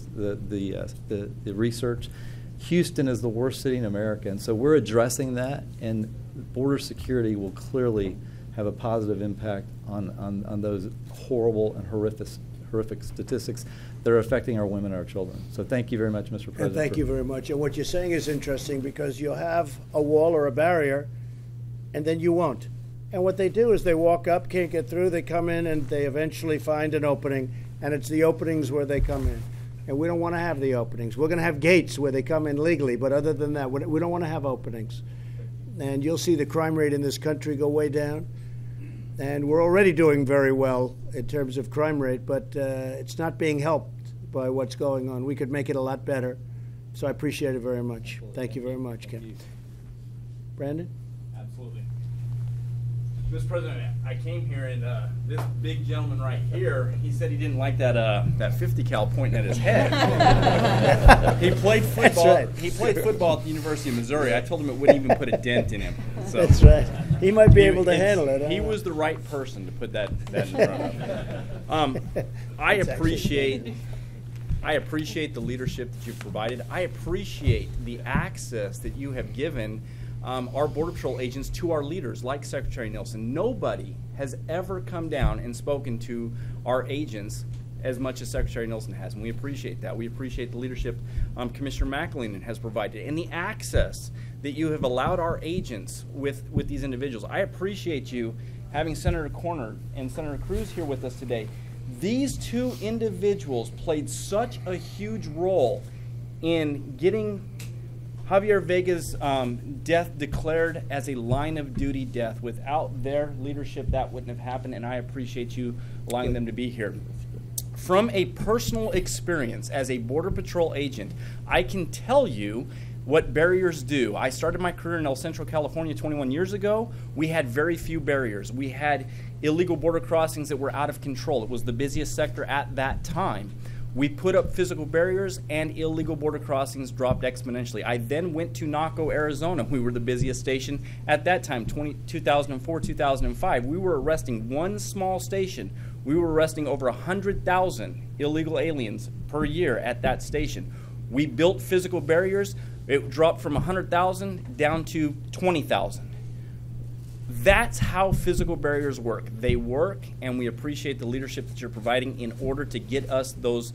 research. Houston is the worst city in America, and so we're addressing that, and border security will clearly have a positive impact on those horrible and horrific statistics that are affecting our women and our children. So thank you very much, Mr. President. And thank you very much. And what you're saying is interesting because you'll have a wall or a barrier, and then you won't. And what they do is they walk up, can't get through, they come in, and they eventually find an opening, and it's the openings where they come in. And we don't want to have the openings. We're going to have gates where they come in legally, but other than that, we don't want to have openings. And you'll see the crime rate in this country go way down. And we're already doing very well in terms of crime rate, but it's not being helped by what's going on. We could make it a lot better. So I appreciate it very much. Absolutely. Thank you very much, Ken. Brandon? Absolutely. Mr. President, I came here and this big gentleman right here, he said he didn't like that 50 cal pointing at his head. He played football. That's right. He played football at the University of Missouri. I told him it wouldn't even put a dent in him. So. That's right. He might be able to handle it. He was the right person to put that in front of. I appreciate the leadership that you've provided. I appreciate the access that you have given our Border Patrol agents to our leaders, like Secretary Nelson. Nobody has ever come down and spoken to our agents as much as Secretary Nelson has, and we appreciate that. We appreciate the leadership Commissioner McAllen has provided, and the access that you have allowed our agents with these individuals. I appreciate you having Senator Corner and Senator Cruz here with us today. These two individuals played such a huge role in getting Javier Vega's death declared as a line of duty death. Without their leadership, that wouldn't have happened, and I appreciate you allowing them to be here. From a personal experience as a Border Patrol agent, I can tell you what barriers do. I started my career in El Centro, California 21 years ago. We had very few barriers. We had illegal border crossings that were out of control. It was the busiest sector at that time. We put up physical barriers, and illegal border crossings dropped exponentially. I then went to Naco, Arizona. We were the busiest station at that time, 2004, 2005. We were arresting one small station. We were arresting over 100,000 illegal aliens per year at that station. We built physical barriers. It dropped from 100,000 down to 20,000. That's how physical barriers work. They work, and we appreciate the leadership that you're providing in order to get us those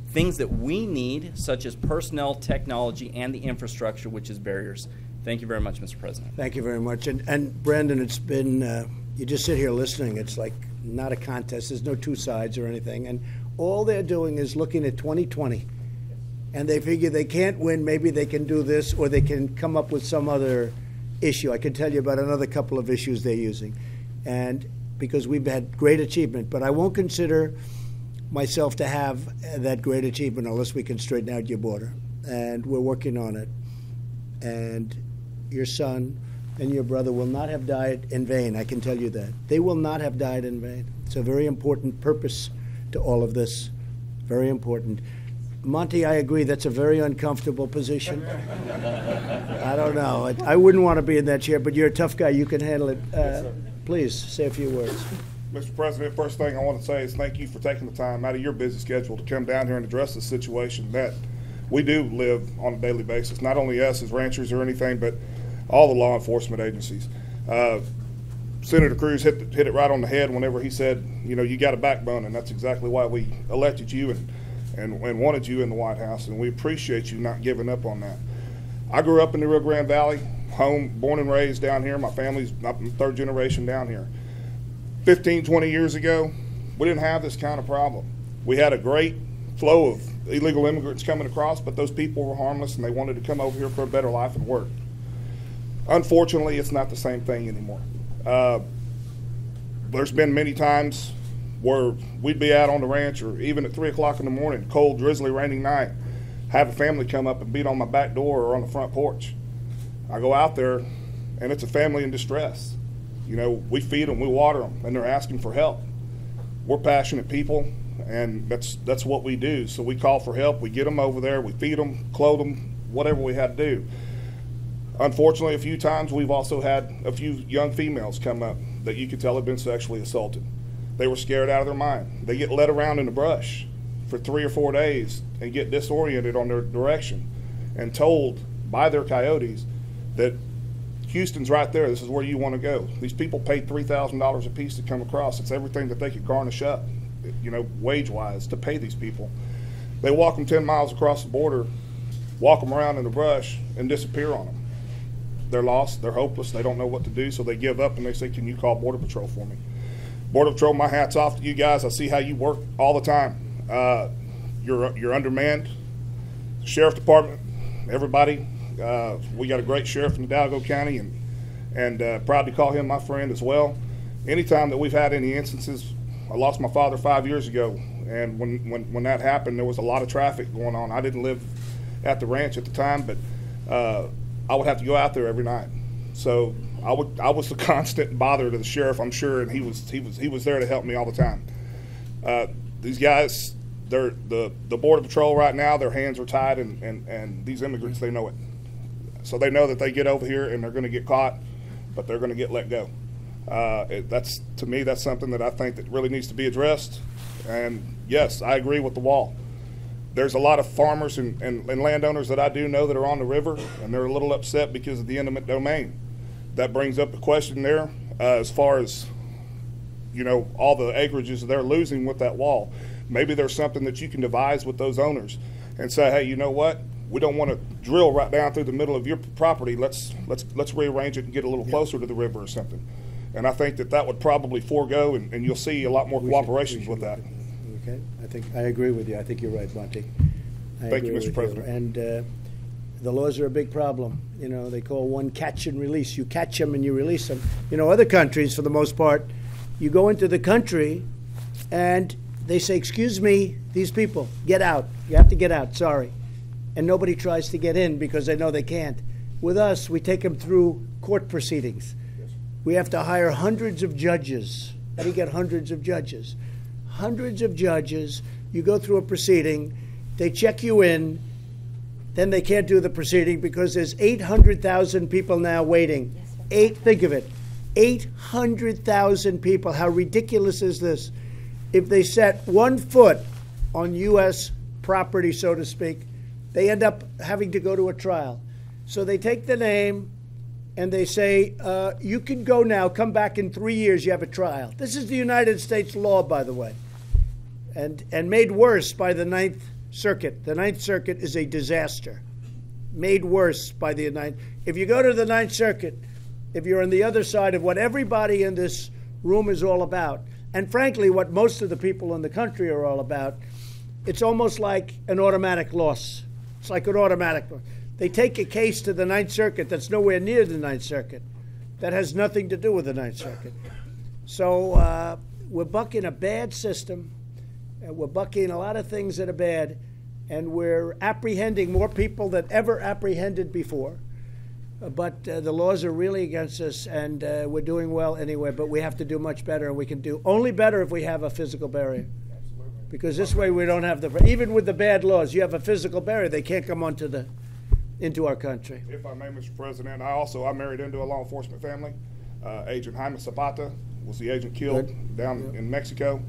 things that we need, such as personnel, technology, and the infrastructure, which is barriers. Thank you very much, Mr. President. Thank you very much. And Brandon, it's been, you just sit here listening. It's like not a contest. There's no two sides or anything. And all they're doing is looking at 2020. And they figure they can't win, maybe they can do this, or they can come up with some other issue. I can tell you about another couple of issues they're using. And because we've had great achievement, but I won't consider myself to have that great achievement unless we can straighten out your border. And we're working on it. And your son and your brother will not have died in vain, I can tell you that. They will not have died in vain. It's a very important purpose to all of this, very important. Monty, I agree, that's a very uncomfortable position. I don't know. I wouldn't want to be in that chair, but you're a tough guy. You can handle it. Yes, please, say a few words. Mr. President, first thing I want to say is thank you for taking the time out of your busy schedule to come down here and address the situation that we do live on a daily basis. Not only us as ranchers or anything, but all the law enforcement agencies. Senator Cruz hit it right on the head whenever he said, you know, you got a backbone, and that's exactly why we elected you and wanted you in the White House, and we appreciate you not giving up on that. I grew up in the Rio Grande Valley, born and raised down here. My family's third generation down here. 15, 20 years ago, we didn't have this kind of problem. We had a great flow of illegal immigrants coming across, but those people were harmless and they wanted to come over here for a better life and work. Unfortunately, it's not the same thing anymore. There's been many times where we'd be out on the ranch, or even at 3 o'clock in the morning, cold, drizzly, raining night, have a family come up and beat on my back door or on the front porch. I go out there, and it's a family in distress. You know, we feed them, we water them, and they're asking for help. We're passionate people, and that's what we do. So we call for help, we get them over there, we feed them, clothe them, whatever we had to do. Unfortunately, a few times we've also had a few young females come up that you could tell had been sexually assaulted. They were scared out of their mind. They get led around in the brush for 3 or 4 days and get disoriented on their direction and told by their coyotes that Houston's right there, this is where you want to go. These people paid $3,000 a piece to come across. It's everything that they could garnish up, you know, wage-wise, to pay these people. They walk them 10 miles across the border, walk them around in the brush, and disappear on them. They're lost, they're hopeless, they don't know what to do, so they give up and they say, can you call Border Patrol for me? Border Patrol, my hat's off to you guys. I see how you work all the time. You're undermanned. Sheriff Department, everybody, we got a great sheriff in Hidalgo County, and proud to call him my friend as well. Anytime that we've had any instances, I lost my father 5 years ago, and when that happened, there was a lot of traffic going on. I didn't live at the ranch at the time, but I would have to go out there every night. So I was the constant bother to the sheriff, I'm sure, and he was there to help me all the time. These guys, they're the Border Patrol right now, their hands are tied, and these immigrants, they know it. So they know that they get over here and they're going to get caught. but they're going to get let go. That's, to me, that's something that I think that really needs to be addressed. And yes, I agree with the wall. There's a lot of farmers and landowners that I do know that are on the river, and they're a little upset because of the eminent domain. That brings up a question there as far as, you know, all the acreages they're losing with that wall. Maybe there's something that you can devise with those owners and say, hey, you know what? We don't want to drill right down through the middle of your property. Let's rearrange it and get a little closer to the river or something. And I think that would probably forego, and you'll see a lot more cooperation with that. Okay, I agree with you. I think you're right, Monty. Thank you, Mr. President. And the laws are a big problem. You know, they call one catch and release. You catch them and you release them. You know, other countries, for the most part, you go into the country and they say, excuse me, these people, get out. You have to get out, sorry. And nobody tries to get in because they know they can't. With us, we take them through court proceedings. We have to hire hundreds of judges. How do you get hundreds of judges? Hundreds of judges. You go through a proceeding, they check you in, then they can't do the proceeding because there's 800,000 people now waiting. Think of it, 800,000 people. How ridiculous is this? If they set 1 foot on U.S. property, so to speak, they end up having to go to a trial. So they take the name and they say, you can go now, come back in 3 years, you have a trial. This is the United States law, by the way, and made worse by the Ninth Circuit. The Ninth Circuit is a disaster, made worse by the Ninth. If you go to the Ninth Circuit, if you're on the other side of what everybody in this room is all about, and frankly, what most of the people in the country are all about, it's almost like an automatic loss. It's like an automatic loss. They take a case to the Ninth Circuit that's nowhere near the Ninth Circuit, that has nothing to do with the Ninth Circuit. So we're bucking a bad system. We're bucking a lot of things that are bad, and we're apprehending more people than ever apprehended before. But the laws are really against us, and we're doing well anyway, but we have to do much better, and we can do only better if we have a physical barrier. Because this way we don't have even with the bad laws, you have a physical barrier, they can't come into our country. If I may, Mr. President, I married into a law enforcement family. Agent Jaime Zapata was the agent killed down in Mexico.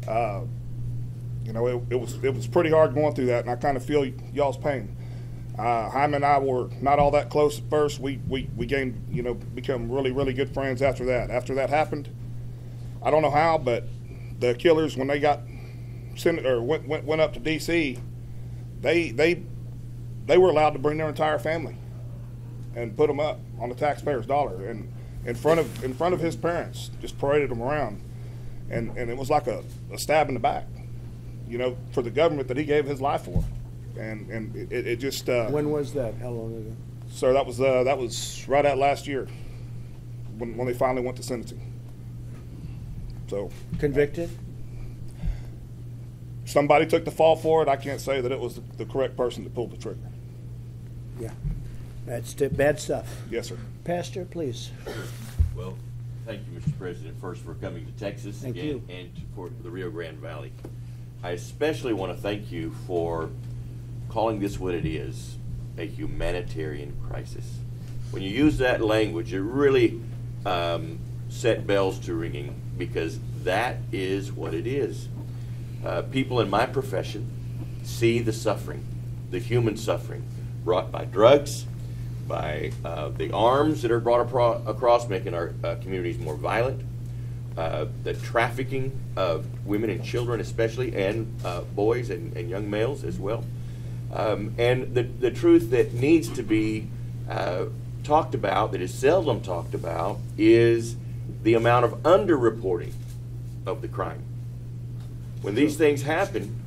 You know, it was pretty hard going through that, and I kind of feel y'all's pain. Jaime and I were not all that close at first. We gained, you know, become really, really good friends after that. After that happened, I don't know how, but the killers, when they got sent or went up to D.C., they were allowed to bring their entire family and put them up on the taxpayer's dollar, and in front of his parents, just paraded them around, and it was like a stab in the back, you know, for the government that he gave his life for. And it just when was that? How long ago? Sir, that was right at last year when they finally went to sentencing. So convicted? Somebody took the fall for it. I can't say that it was the correct person that pulled the trigger. Yeah, that's bad stuff. Yes, sir. Pastor, please. Well, thank you, Mr. President, first for coming to Texas thank again, you. and for the Rio Grande Valley. I especially want to thank you for calling this what it is, a humanitarian crisis. When you use that language, it really set bells to ringing, because that is what it is. People in my profession see the suffering, the human suffering brought by drugs, by the arms that are brought across, making our communities more violent, the trafficking of women and children especially, and boys and young males as well. And the truth that needs to be talked about, that is seldom talked about, is the amount of underreporting of the crime. When these things happen,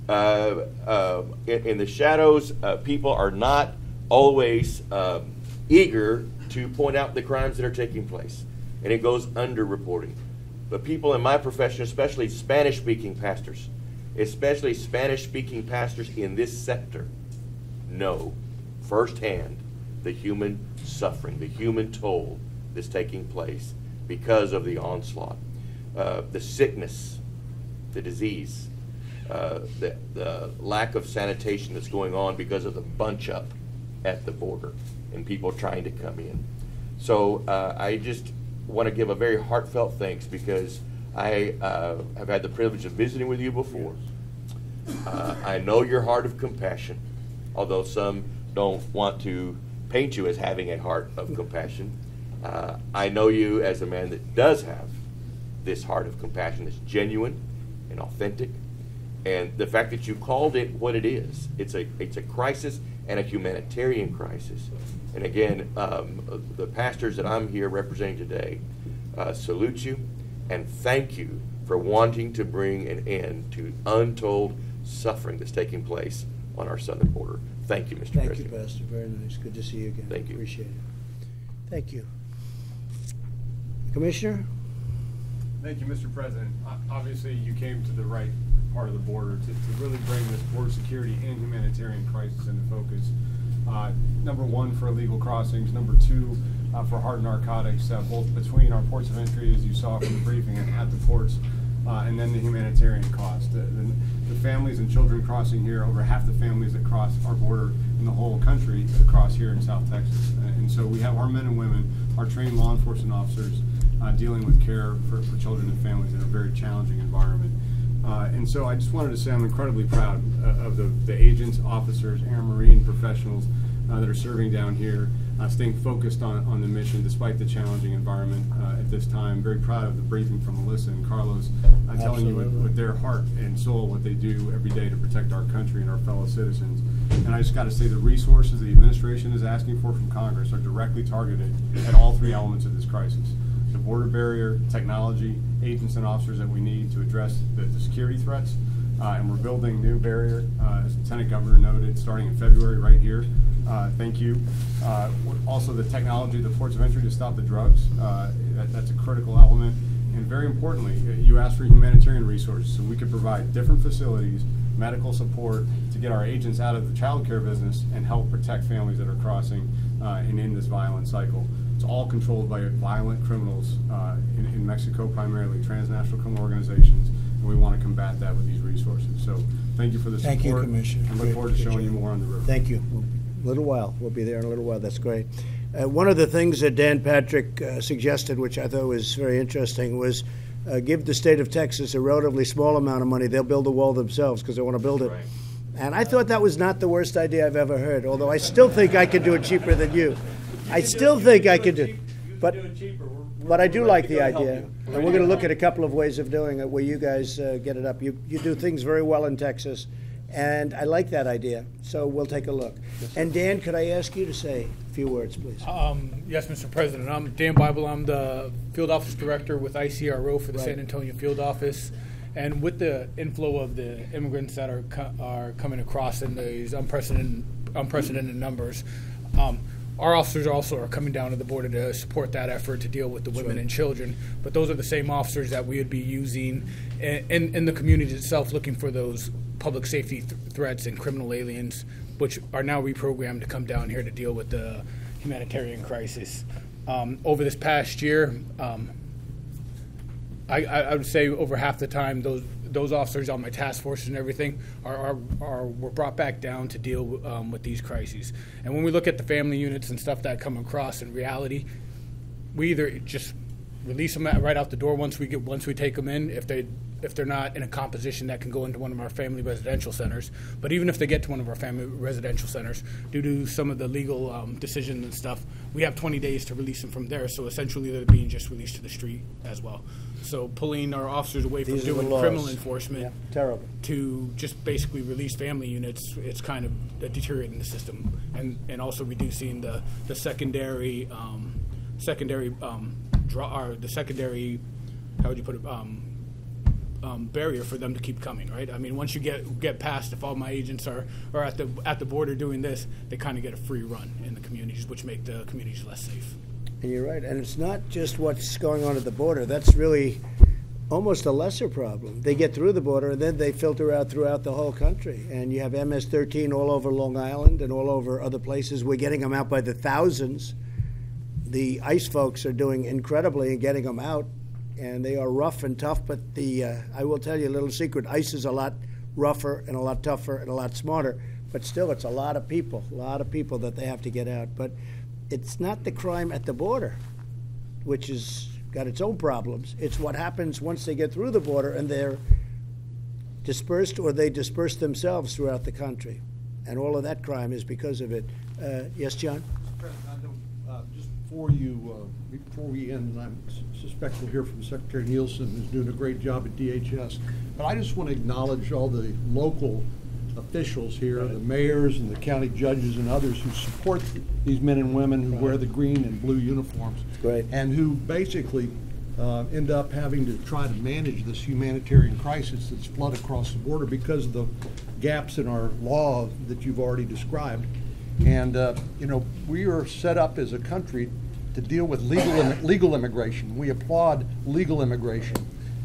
in the shadows, people are not always eager to point out the crimes that are taking place, and it goes underreporting. But people in my profession, especially Spanish-speaking pastors, in this sector, know firsthand the human suffering, the human toll that's taking place because of the onslaught, the sickness, the disease, the lack of sanitation that's going on because of the bunch up at the border and people trying to come in. So I just want to give a very heartfelt thanks because I have had the privilege of visiting with you before. I know your heart of compassion, although some don't want to paint you as having a heart of compassion. I know you as a man that does have this heart of compassion that's genuine and authentic. And the fact that you called it what it is, it's a crisis and a humanitarian crisis. And again, the pastors that I'm here representing today salute you and thank you for wanting to bring an end to untold suffering that's taking place on our southern border. Thank you, Mr. President. Thank you, Pastor. Very nice. Good to see you again. Thank you. Appreciate it. Thank you. Commissioner? Thank you, Mr. President. Obviously, you came to the right part of the border to really bring this border security and humanitarian crisis into focus. Number one, for illegal crossings. Number two, for hard narcotics, both between our ports of entry, as you saw from the briefing, and at the ports, and then the humanitarian cost. The families and children crossing here, over half the families that cross our border in the whole country across here in South Texas. And so we have our men and women, our trained law enforcement officers, dealing with care for children and families in a very challenging environment. And so I just wanted to say I'm incredibly proud of the agents, officers, Air Marine professionals that are serving down here, staying focused on the mission despite the challenging environment at this time. Very proud of the briefing from Melissa and Carlos telling you with their heart and soul what they do every day to protect our country and our fellow citizens. And I just got to say the resources the administration is asking for from Congress are directly targeted at all three elements of this crisis. The border barrier, technology, agents and officers that we need to address the security threats. And we're building new barrier, as Lieutenant Governor noted, starting in February right here. Thank you. Also the technology, the ports of entry to stop the drugs. That's a critical element. And very importantly, you asked for humanitarian resources so we could provide different facilities, medical support to get our agents out of the child care business and help protect families that are crossing and in this violent cycle. It's all controlled by violent criminals in Mexico, primarily transnational criminal organizations, and we want to combat that with these resources. So thank you for the support. Thank you, Commissioner. And look forward to showing you more on the road. Thank you. A little while. We'll be there in a little while. That's great. One of the things that Dan Patrick suggested, which I thought was very interesting, was give the state of Texas a relatively small amount of money. They'll build the wall themselves because they want to build it. Right. And I thought that was not the worst idea I've ever heard, although I still think I could do it cheaper than you. I still think I could do it. But I do like the idea. And we're going to look at a couple of ways of doing it where you guys get it up. You do things very well in Texas, and I like that idea. So we'll take a look. And Dan, could I ask you to say a few words, please? Yes, Mr. President. I'm Dan Bible. I'm the Field Office Director with ICRO for the San Antonio Field Office. And with the inflow of the immigrants that are coming across in these unprecedented numbers, our officers also are coming down to the border to support that effort to deal with the women and children. But those are the same officers that we would be using in the community itself, looking for those public safety threats and criminal aliens, which are now reprogrammed to come down here to deal with the humanitarian crisis. Over this past year, I would say over half the time those officers on my task forces and everything were brought back down to deal with these crises. And when we look at the family units and stuff that come across in reality, we either just release them right out the door once we take them in if they're not in a composition that can go into one of our family residential centers. But even if they get to one of our family residential centers, due to some of the legal decisions and stuff, we have 20 days to release them from there. So essentially they're being just released to the street as well. So pulling our officers away from doing criminal enforcement terrible. To just basically release family units, it's kind of deteriorating the system, and also reducing the secondary how would you put it, barrier for them to keep coming, right? I mean, once you get past, if all my agents are at the border doing this, they kind of get a free run in the communities, which make the communities less safe. And you're right. And it's not just what's going on at the border. That's really almost a lesser problem. They get through the border, and then they filter out throughout the whole country. And you have MS-13 all over Long Island and all over other places. We're getting them out by the thousands. The ICE folks are doing incredibly in getting them out, and they are rough and tough. But I will tell you a little secret. ICE is a lot rougher and a lot tougher and a lot smarter. But still, it's a lot of people that they have to get out. But it's not the crime at the border, which has got its own problems. It's what happens once they get through the border and they're dispersed, or they disperse themselves throughout the country. And all of that crime is because of it. Yes, John? President, I know, just before we end, and I suspect we'll hear from Secretary Nielsen, who's doing a great job at DHS, but I just want to acknowledge all the local officials here, the mayors and the county judges and others who support these men and women who wear the green and blue uniforms. Great. And who basically end up having to try to manage this humanitarian crisis that's flooded across the border because of the gaps in our law that you've already described. And you know, we are set up as a country to deal with legal immigration. We applaud legal immigration,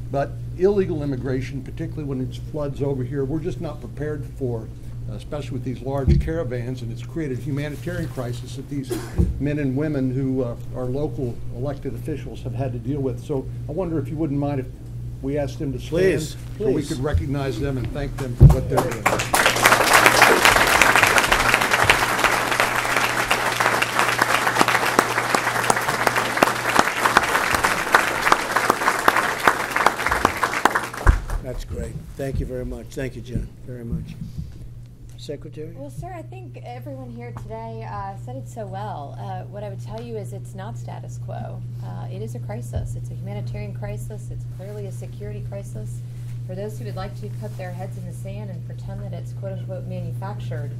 but illegal immigration, particularly when it's floods over here, we're just not prepared for, especially with these large caravans, and it's created a humanitarian crisis that these men and women who are local elected officials have had to deal with. So I wonder if you wouldn't mind if we asked them to stand, Please. so we could recognize them and thank them for what they're doing. That's great. Thank you very much. Thank you, John, very much. Secretary? Well, sir, I think everyone here today said it so well. What I would tell you is it's not status quo. It is a crisis. It's a humanitarian crisis. It's clearly a security crisis. For those who would like to put their heads in the sand and pretend that it's quote-unquote manufactured,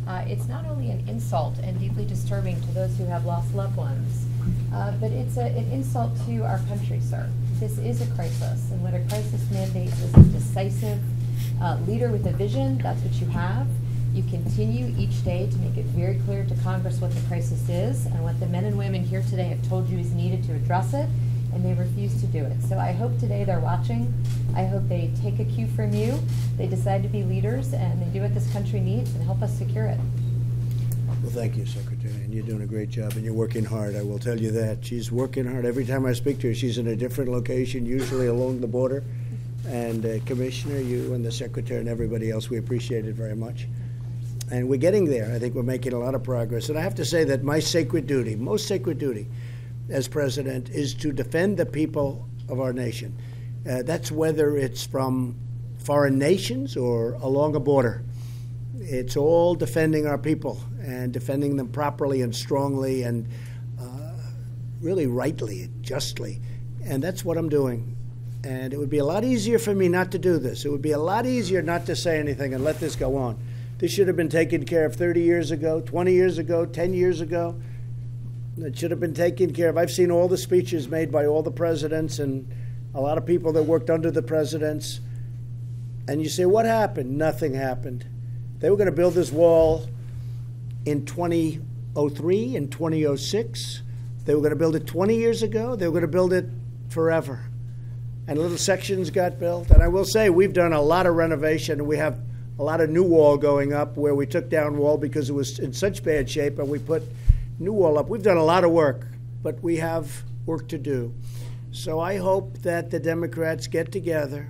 it's not only an insult and deeply disturbing to those who have lost loved ones, but it's an insult to our country, sir. This is a crisis, and what a crisis mandates is a decisive leader with a vision. That's what you have. You continue each day to make it very clear to Congress what the crisis is and what the men and women here today have told you is needed to address it, and they refuse to do it. So I hope today they're watching. I hope they take a cue from you. They decide to be leaders, and they do what this country needs and help us secure it. Well, thank you, Secretary, and you're doing a great job, and you're working hard. I will tell you that. She's working hard. Every time I speak to her, she's in a different location, usually along the border. And Commissioner, you and the Secretary and everybody else, we appreciate it very much. And we're getting there. I think we're making a lot of progress. And I have to say that my sacred duty, most sacred duty as President, is to defend the people of our nation. That's whether it's from foreign nations or along a border. It's all defending our people and defending them properly and strongly and really rightly, justly. And that's what I'm doing. And it would be a lot easier for me not to do this. It would be a lot easier not to say anything and let this go on. This should have been taken care of 30 years ago, 20 years ago, 10 years ago. It should have been taken care of. I've seen all the speeches made by all the presidents and a lot of people that worked under the presidents. And you say, what happened? Nothing happened. They were going to build this wall in 2003, in 2006. They were going to build it 20 years ago. They were going to build it forever. And little sections got built. And I will say, we've done a lot of renovation, and we have a lot of new wall going up where we took down wall because it was in such bad shape, and we put new wall up. We've done a lot of work, but we have work to do. So I hope that the Democrats get together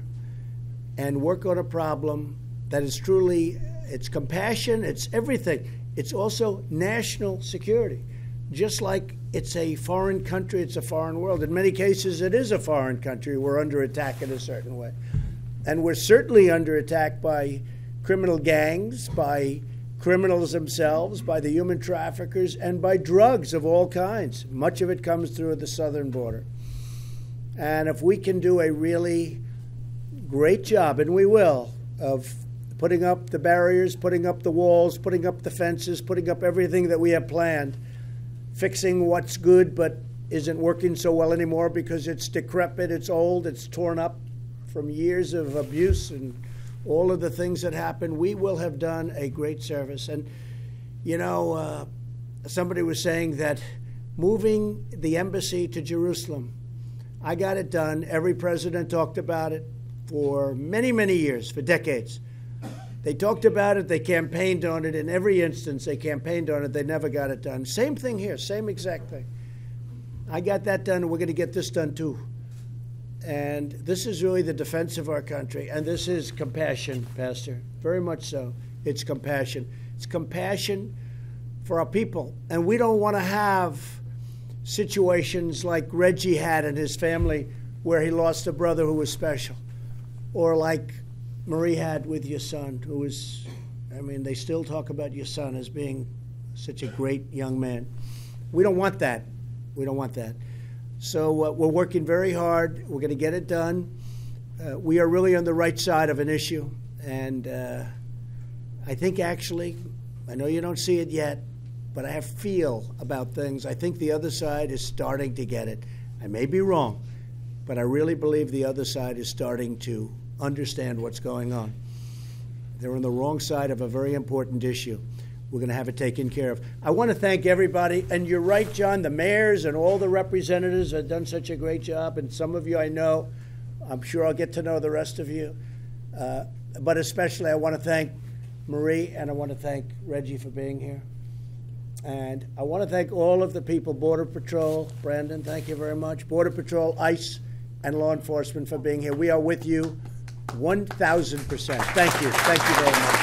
and work on a problem that is truly, it's compassion, it's everything. It's also national security. Just like it's a foreign country, it's a foreign world. In many cases, it is a foreign country. We're under attack in a certain way. And we're certainly under attack by criminal gangs, by criminals themselves, by the human traffickers, and by drugs of all kinds. Much of it comes through the southern border. And if we can do a really great job, and we will, of putting up the barriers, putting up the walls, putting up the fences, putting up everything that we have planned, fixing what's good but isn't working so well anymore because it's decrepit, it's old, it's torn up from years of abuse and all of the things that happened, we will have done a great service. And, you know, somebody was saying that moving the embassy to Jerusalem, I got it done. Every president talked about it for many, many years, for decades. They talked about it, they campaigned on it. In every instance, they campaigned on it. They never got it done. Same thing here, same exact thing. I got that done, and we're going to get this done too. And this is really the defense of our country. And this is compassion, Pastor, very much so. It's compassion. It's compassion for our people. And we don't want to have situations like Reggie had in his family where he lost a brother who was special, or like Marie had with your son, who was, I mean, they still talk about your son as being such a great young man. We don't want that. We don't want that. So we're working very hard. We're going to get it done. We are really on the right side of an issue. And I think actually, I know you don't see it yet, but I have feel about things. I think the other side is starting to get it. I may be wrong, but I really believe the other side is starting to understand what's going on. They're on the wrong side of a very important issue. We're going to have it taken care of. I want to thank everybody. And you're right, John, the mayors and all the representatives have done such a great job. And some of you I know. I'm sure I'll get to know the rest of you. But especially I want to thank Marie and I want to thank Reggie for being here. And I want to thank all of the people, Border Patrol, Brandon, thank you very much, Border Patrol, ICE, and law enforcement for being here. We are with you 1,000%. Thank you. Thank you very much.